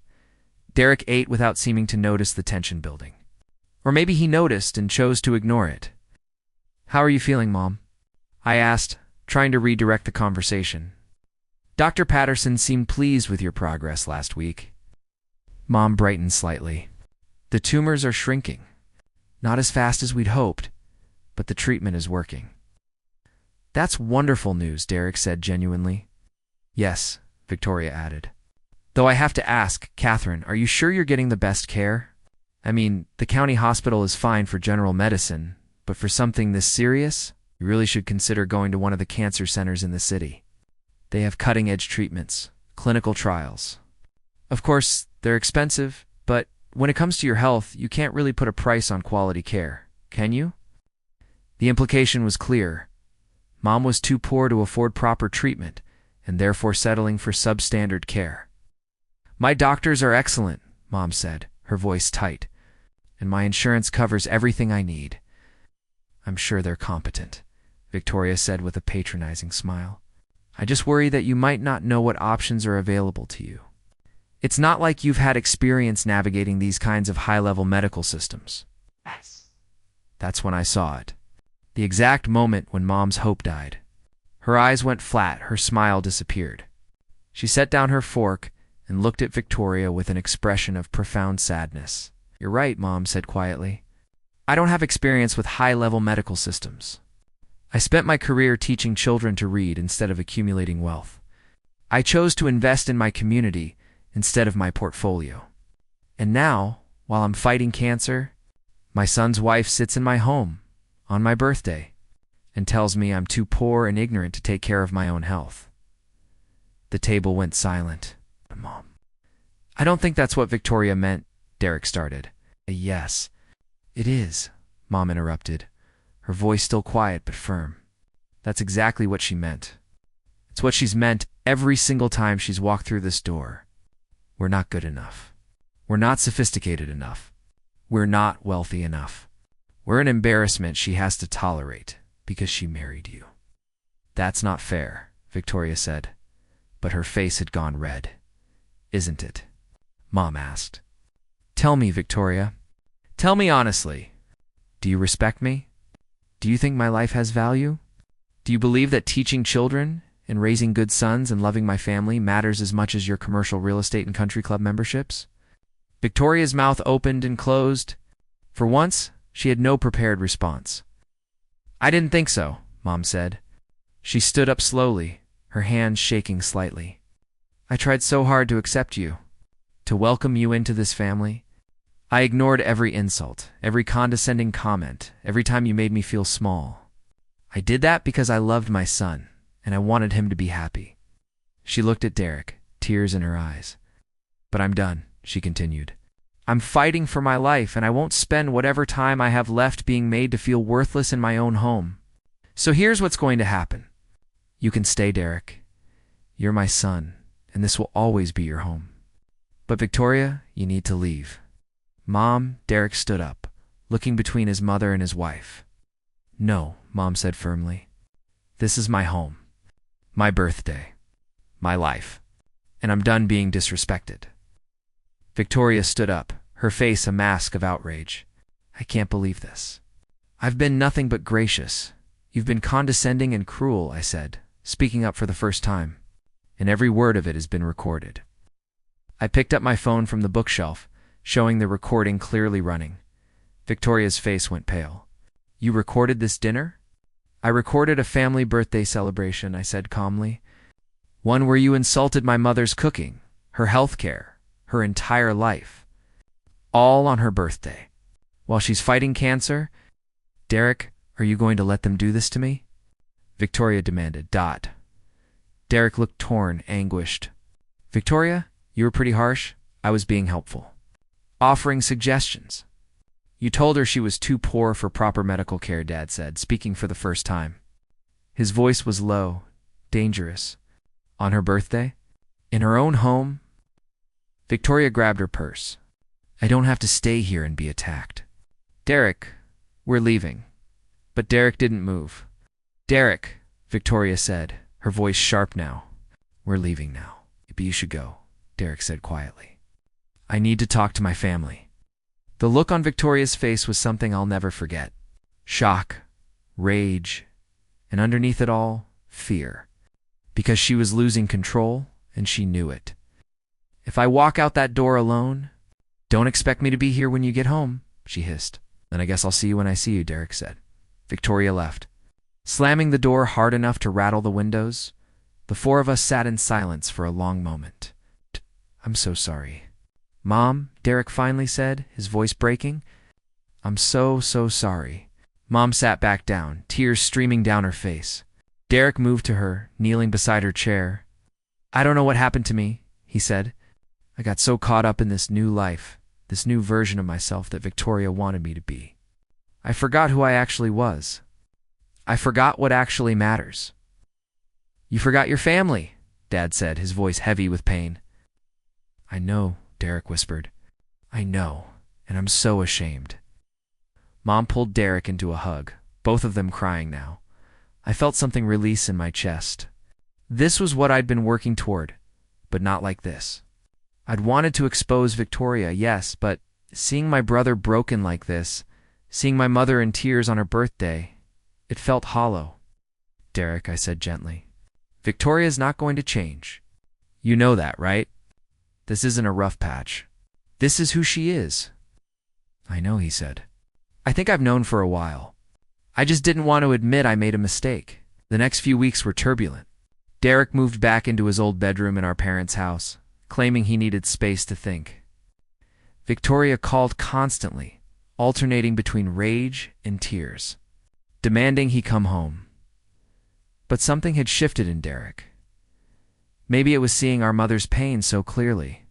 Derek ate without seeming to notice the tension building. Or maybe he noticed and chose to ignore it. How are you feeling, Mom? I asked, trying to redirect the conversation. Dr. Patterson seemed pleased with your progress last week. Mom brightened slightly. The tumors are shrinking. Not as fast as we'd hoped, but the treatment is working. That's wonderful news, Derek said genuinely. Yes, Victoria added. Though I have to ask, Catherine, are you sure you're getting the best care? I mean, the county hospital is fine for general medicine, but for something this serious, you really should consider going to one of the cancer centers in the city. They have cutting-edge treatments, clinical trials. Of course, they're expensive, but when it comes to your health, you can't really put a price on quality care, can you? The implication was clear. Mom was too poor to afford proper treatment, and therefore settling for substandard care. My doctors are excellent, Mom said, her voice tight, and my insurance covers everything I need. I'm sure they're competent, Victoria said with a patronizing smile. I just worry that you might not know what options are available to you. It's not like you've had experience navigating these kinds of high-level medical systems. That's when I saw it. The exact moment when Mom's hope died. Her eyes went flat, her smile disappeared. She set down her fork and looked at Victoria with an expression of profound sadness. You're right, Mom said quietly. I don't have experience with high-level medical systems. I spent my career teaching children to read instead of accumulating wealth. I chose to invest in my community instead of my portfolio. And now, while I'm fighting cancer, my son's wife sits in my home on my birthday and tells me I'm too poor and ignorant to take care of my own health. The table went silent. Mom. I don't think that's what Victoria meant, Derek started. Yes, it is, Mom interrupted, her voice still quiet but firm. That's exactly what she meant. It's what she's meant every single time she's walked through this door. We're not good enough. We're not sophisticated enough. We're not wealthy enough. We're an embarrassment she has to tolerate because she married you. That's not fair, Victoria said, but her face had gone red. Isn't it? Mom asked. Tell me, Victoria. Tell me honestly. Do you respect me? Do you think my life has value? Do you believe that teaching children and raising good sons and loving my family matters as much as your commercial real estate and country club memberships? Victoria's mouth opened and closed. For once, she had no prepared response. I didn't think so, Mom said. She stood up slowly, her hands shaking slightly. I tried so hard to accept you, to welcome you into this family. I ignored every insult, every condescending comment, every time you made me feel small. I did that because I loved my son, and I wanted him to be happy. She looked at Derek, tears in her eyes. But I'm done, she continued. I'm fighting for my life, and I won't spend whatever time I have left being made to feel worthless in my own home. So here's what's going to happen. You can stay, Derek. You're my son, and this will always be your home. But Victoria, you need to leave. Mom, Derek stood up, looking between his mother and his wife. No, Mom said firmly. This is my home, my birthday, my life, and I'm done being disrespected. Victoria stood up, her face a mask of outrage. I can't believe this. I've been nothing but gracious. You've been condescending and cruel, I said, speaking up for the first time, and every word of it has been recorded. I picked up my phone from the bookshelf, showing the recording clearly running. Victoria's face went pale. You recorded this dinner? I recorded a family birthday celebration, I said calmly. One where you insulted my mother's cooking, her health care, her entire life. All on her birthday. While she's fighting cancer? Derek, are you going to let them do this to me? Victoria demanded. Derek looked torn, anguished. Victoria, you were pretty harsh. I was being helpful. Offering suggestions. You told her she was too poor for proper medical care, Dad said, speaking for the first time. His voice was low, dangerous. On her birthday? In her own home? Victoria grabbed her purse. I don't have to stay here and be attacked. Derek, we're leaving. But Derek didn't move. Derek, Victoria said, her voice sharp now. We're leaving now. But you should go, Derek said quietly. I need to talk to my family. The look on Victoria's face was something I'll never forget. Shock, rage, and underneath it all, fear. Because she was losing control, and she knew it. If I walk out that door alone, don't expect me to be here when you get home, she hissed. Then I guess I'll see you when I see you, Derek said. Victoria left. Slamming the door hard enough to rattle the windows, the four of us sat in silence for a long moment. I'm so sorry. Mom, Derek finally said, his voice breaking. I'm so sorry. Mom sat back down, tears streaming down her face. Derek moved to her, kneeling beside her chair. I don't know what happened to me, he said. I got so caught up in this new life, this new version of myself that Victoria wanted me to be. I forgot who I actually was. I forgot what actually matters. You forgot your family, Dad said, his voice heavy with pain. I know, Derek whispered. I know, and I'm so ashamed. Mom pulled Derek into a hug, both of them crying now. I felt something release in my chest. This was what I'd been working toward, but not like this. I'd wanted to expose Victoria, yes, but seeing my brother broken like this, seeing my mother in tears on her birthday, it felt hollow. Derek, I said gently, Victoria's not going to change. You know that, right? This isn't a rough patch. This is who she is. I know, he said. I think I've known for a while. I just didn't want to admit I made a mistake. The next few weeks were turbulent. Derek moved back into his old bedroom in our parents' house, claiming he needed space to think. Victoria called constantly, alternating between rage and tears, demanding he come home. But something had shifted in Derek. Maybe it was seeing our mother's pain so clearly.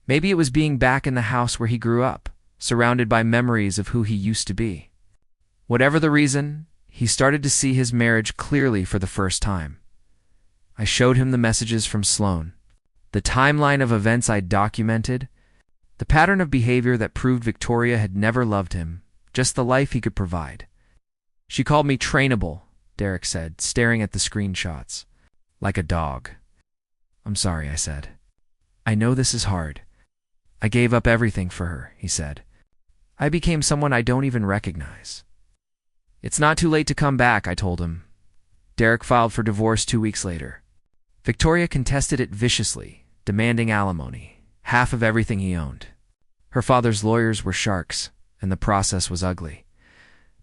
Maybe it was being back in the house where he grew up, surrounded by memories of who he used to be. Whatever the reason, he started to see his marriage clearly for the first time. I showed him the messages from Sloan, the timeline of events I'd documented, the pattern of behavior that proved Victoria had never loved him, just the life he could provide. She called me trainable, Derek said, staring at the screenshots. Like a dog. I'm sorry, I said. I know this is hard. I gave up everything for her, he said. I became someone I don't even recognize. It's not too late to come back, I told him. Derek filed for divorce 2 weeks later. Victoria contested it viciously, demanding alimony, half of everything he owned. Her father's lawyers were sharks, and the process was ugly.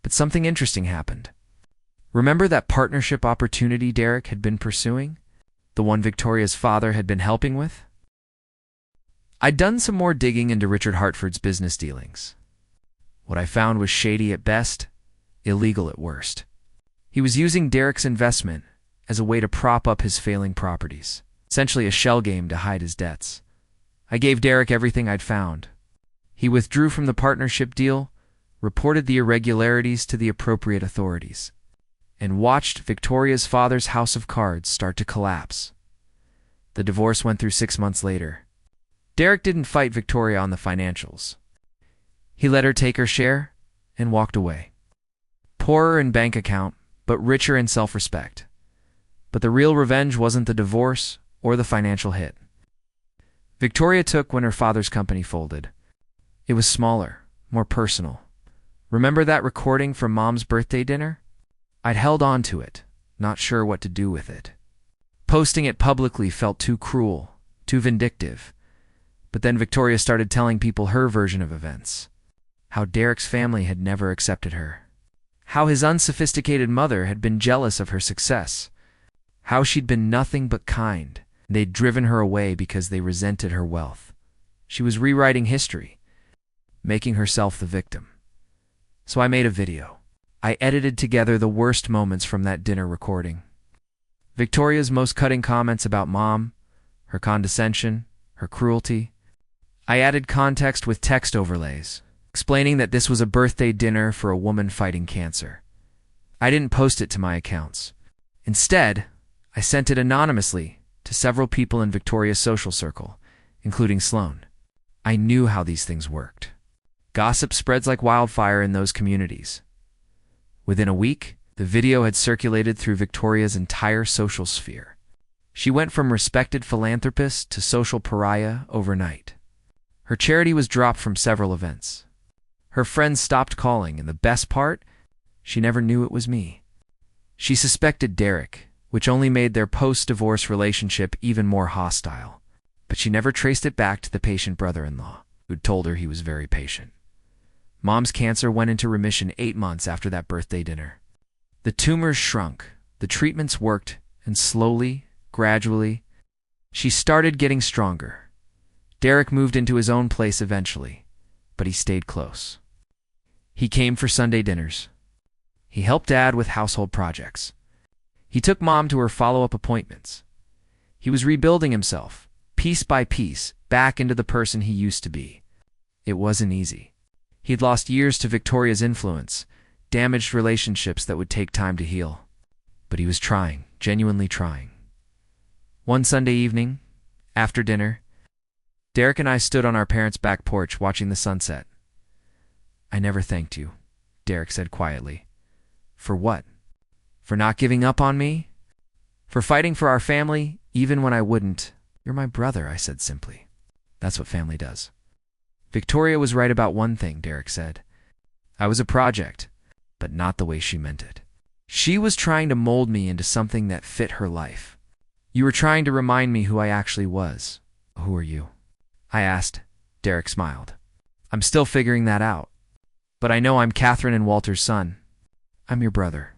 But something interesting happened. Remember that partnership opportunity Derek had been pursuing? The one Victoria's father had been helping with? I'd done some more digging into Richard Hartford's business dealings. What I found was shady at best, illegal at worst. He was using Derek's investment as a way to prop up his failing properties, essentially a shell game to hide his debts. I gave Derek everything I'd found. He withdrew from the partnership deal, reported the irregularities to the appropriate authorities, and watched Victoria's father's house of cards start to collapse. The divorce went through 6 months later. Derek didn't fight Victoria on the financials. He let her take her share and walked away. Poorer in bank account, but richer in self-respect. But the real revenge wasn't the divorce or the financial hit. Victoria took when her father's company folded. It was smaller, more personal. Remember that recording from Mom's birthday dinner? I'd held on to it, not sure what to do with it. Posting it publicly felt too cruel, too vindictive. But then Victoria started telling people her version of events. How Derek's family had never accepted her. How his unsophisticated mother had been jealous of her success. How she'd been nothing but kind. They'd driven her away because they resented her wealth. She was rewriting history, making herself the victim. So I made a video. I edited together the worst moments from that dinner recording. Victoria's most cutting comments about Mom, her condescension, her cruelty. I added context with text overlays, explaining that this was a birthday dinner for a woman fighting cancer. I didn't post it to my accounts. Instead, I sent it anonymously to several people in Victoria's social circle, including Sloane. I knew how these things worked. Gossip spreads like wildfire in those communities. Within a week, the video had circulated through Victoria's entire social sphere. She went from respected philanthropist to social pariah overnight. Her charity was dropped from several events. Her friends stopped calling, and the best part? She never knew it was me. She suspected Derek, which only made their post-divorce relationship even more hostile. But she never traced it back to the patient brother-in-law, who'd told her he was very patient. Mom's cancer went into remission 8 months after that birthday dinner. The tumors shrunk, the treatments worked, and slowly, gradually, she started getting stronger. Derek moved into his own place eventually, but he stayed close. He came for Sunday dinners. He helped Dad with household projects. He took Mom to her follow-up appointments. He was rebuilding himself, piece by piece, back into the person he used to be. It wasn't easy. He'd lost years to Victoria's influence, damaged relationships that would take time to heal. But he was trying, genuinely trying. One Sunday evening, after dinner, Derek and I stood on our parents' back porch watching the sunset. "I never thanked you," Derek said quietly. "For what? For not giving up on me? For fighting for our family, even when I wouldn't?" "You're my brother," I said simply. "That's what family does." "Victoria was right about one thing," Derek said. "I was a project, but not the way she meant it. She was trying to mold me into something that fit her life. You were trying to remind me who I actually was." "Who are you?" I asked. Derek smiled. "I'm still figuring that out. But I know I'm Catherine and Walter's son. I'm your brother.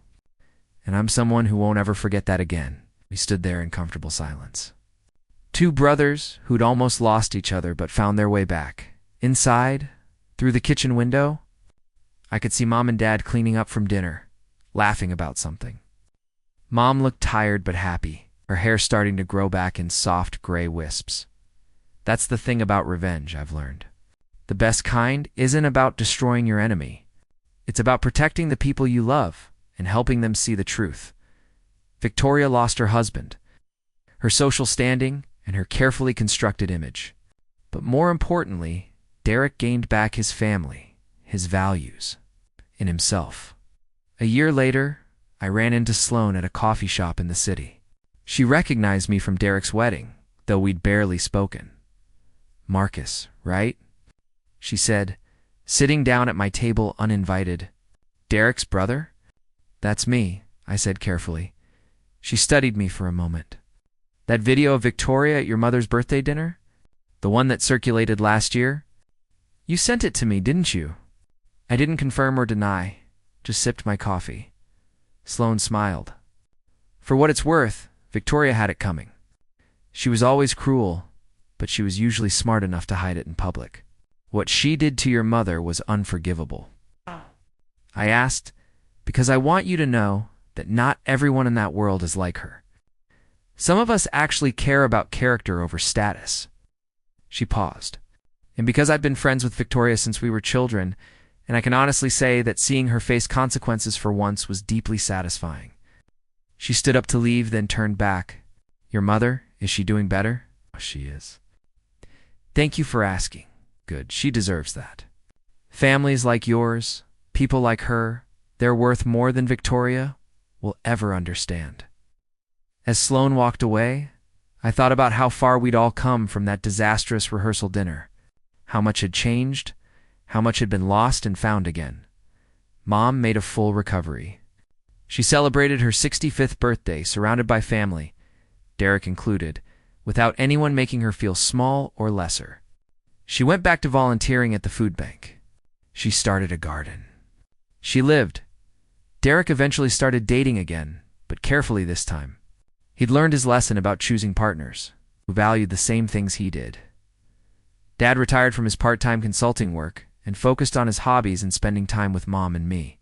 And I'm someone who won't ever forget that again." We stood there in comfortable silence. Two brothers who'd almost lost each other but found their way back. Inside, through the kitchen window, I could see Mom and Dad cleaning up from dinner, laughing about something. Mom looked tired but happy, her hair starting to grow back in soft gray wisps. That's the thing about revenge, I've learned. The best kind isn't about destroying your enemy. It's about protecting the people you love and helping them see the truth. Victoria lost her husband, her social standing, and her carefully constructed image. But more importantly, Derek gained back his family, his values, and himself. A year later, I ran into Sloane at a coffee shop in the city. She recognized me from Derek's wedding, though we'd barely spoken. "Marcus, right?" she said, sitting down at my table uninvited. "Derek's brother?" "That's me," I said carefully. She studied me for a moment. "That video of Victoria at your mother's birthday dinner? The one that circulated last year? You sent it to me, didn't you?" I didn't confirm or deny, just sipped my coffee. Sloane smiled. For what it's worth, Victoria had it coming. She was always cruel, but she was usually smart enough to hide it in public. "What she did to your mother was unforgivable." I asked, because I want you to know that not everyone in that world is like her. Some of us actually care about character over status. She paused. And because I've been friends with Victoria since we were children, and I can honestly say that seeing her face consequences for once was deeply satisfying. She stood up to leave, then turned back. "Your mother, is she doing better?" "She is." "Thank you for asking. Good, she deserves that. Families like yours, people like her, they're worth more than Victoria will ever understand." As Sloane walked away, I thought about how far we'd all come from that disastrous rehearsal dinner, how much had changed, how much had been lost and found again. Mom made a full recovery. She celebrated her 65th birthday surrounded by family, Derek included, without anyone making her feel small or lesser. She went back to volunteering at the food bank. She started a garden. She lived. Derek eventually started dating again, but carefully this time. He'd learned his lesson about choosing partners who valued the same things he did. Dad retired from his part-time consulting work and focused on his hobbies and spending time with Mom and me.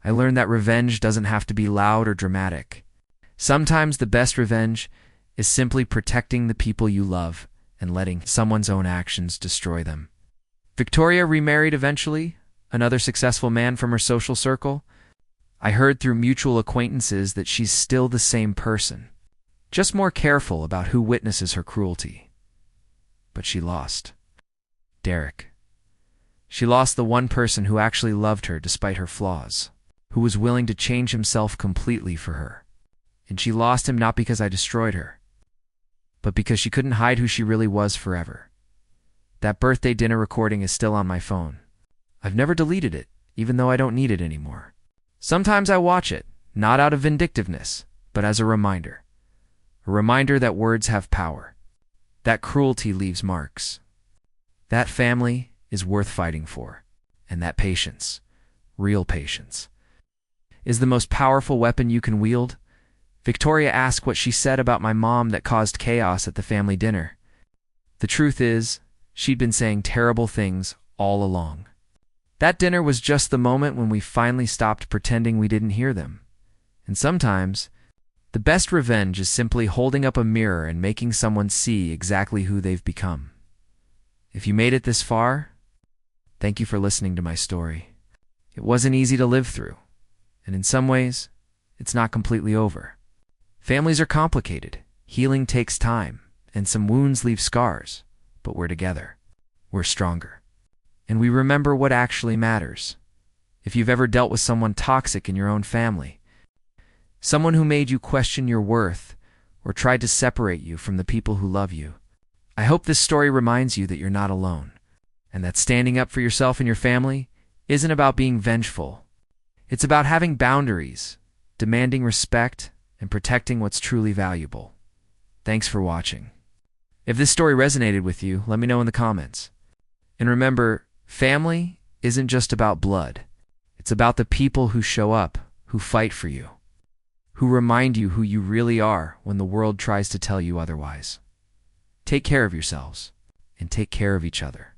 I learned that revenge doesn't have to be loud or dramatic. Sometimes the best revenge is simply protecting the people you love and letting someone's own actions destroy them. Victoria remarried eventually, another successful man from her social circle. I heard through mutual acquaintances that she's still the same person, just more careful about who witnesses her cruelty. But she lost Derek. She lost the one person who actually loved her despite her flaws, who was willing to change himself completely for her. And she lost him not because I destroyed her, but because she couldn't hide who she really was forever. That birthday dinner recording is still on my phone. I've never deleted it, even though I don't need it anymore. Sometimes I watch it, not out of vindictiveness, but as a reminder. A reminder that words have power, that cruelty leaves marks. That family is worth fighting for, and that patience, real patience, is the most powerful weapon you can wield. Victoria asked what she said about my mom that caused chaos at the family dinner. The truth is, she'd been saying terrible things all along. That dinner was just the moment when we finally stopped pretending we didn't hear them. And sometimes, the best revenge is simply holding up a mirror and making someone see exactly who they've become. If you made it this far, thank you for listening to my story. It wasn't easy to live through, and in some ways, it's not completely over. Families are complicated, healing takes time, and some wounds leave scars, but we're together. We're stronger. And we remember what actually matters. If you've ever dealt with someone toxic in your own family, someone who made you question your worth or tried to separate you from the people who love you, I hope this story reminds you that you're not alone, and that standing up for yourself and your family isn't about being vengeful. It's about having boundaries, demanding respect, and protecting what's truly valuable. Thanks for watching. If this story resonated with you, let me know in the comments. And remember, family isn't just about blood. It's about the people who show up, who fight for you, who remind you who you really are when the world tries to tell you otherwise. Take care of yourselves, and take care of each other.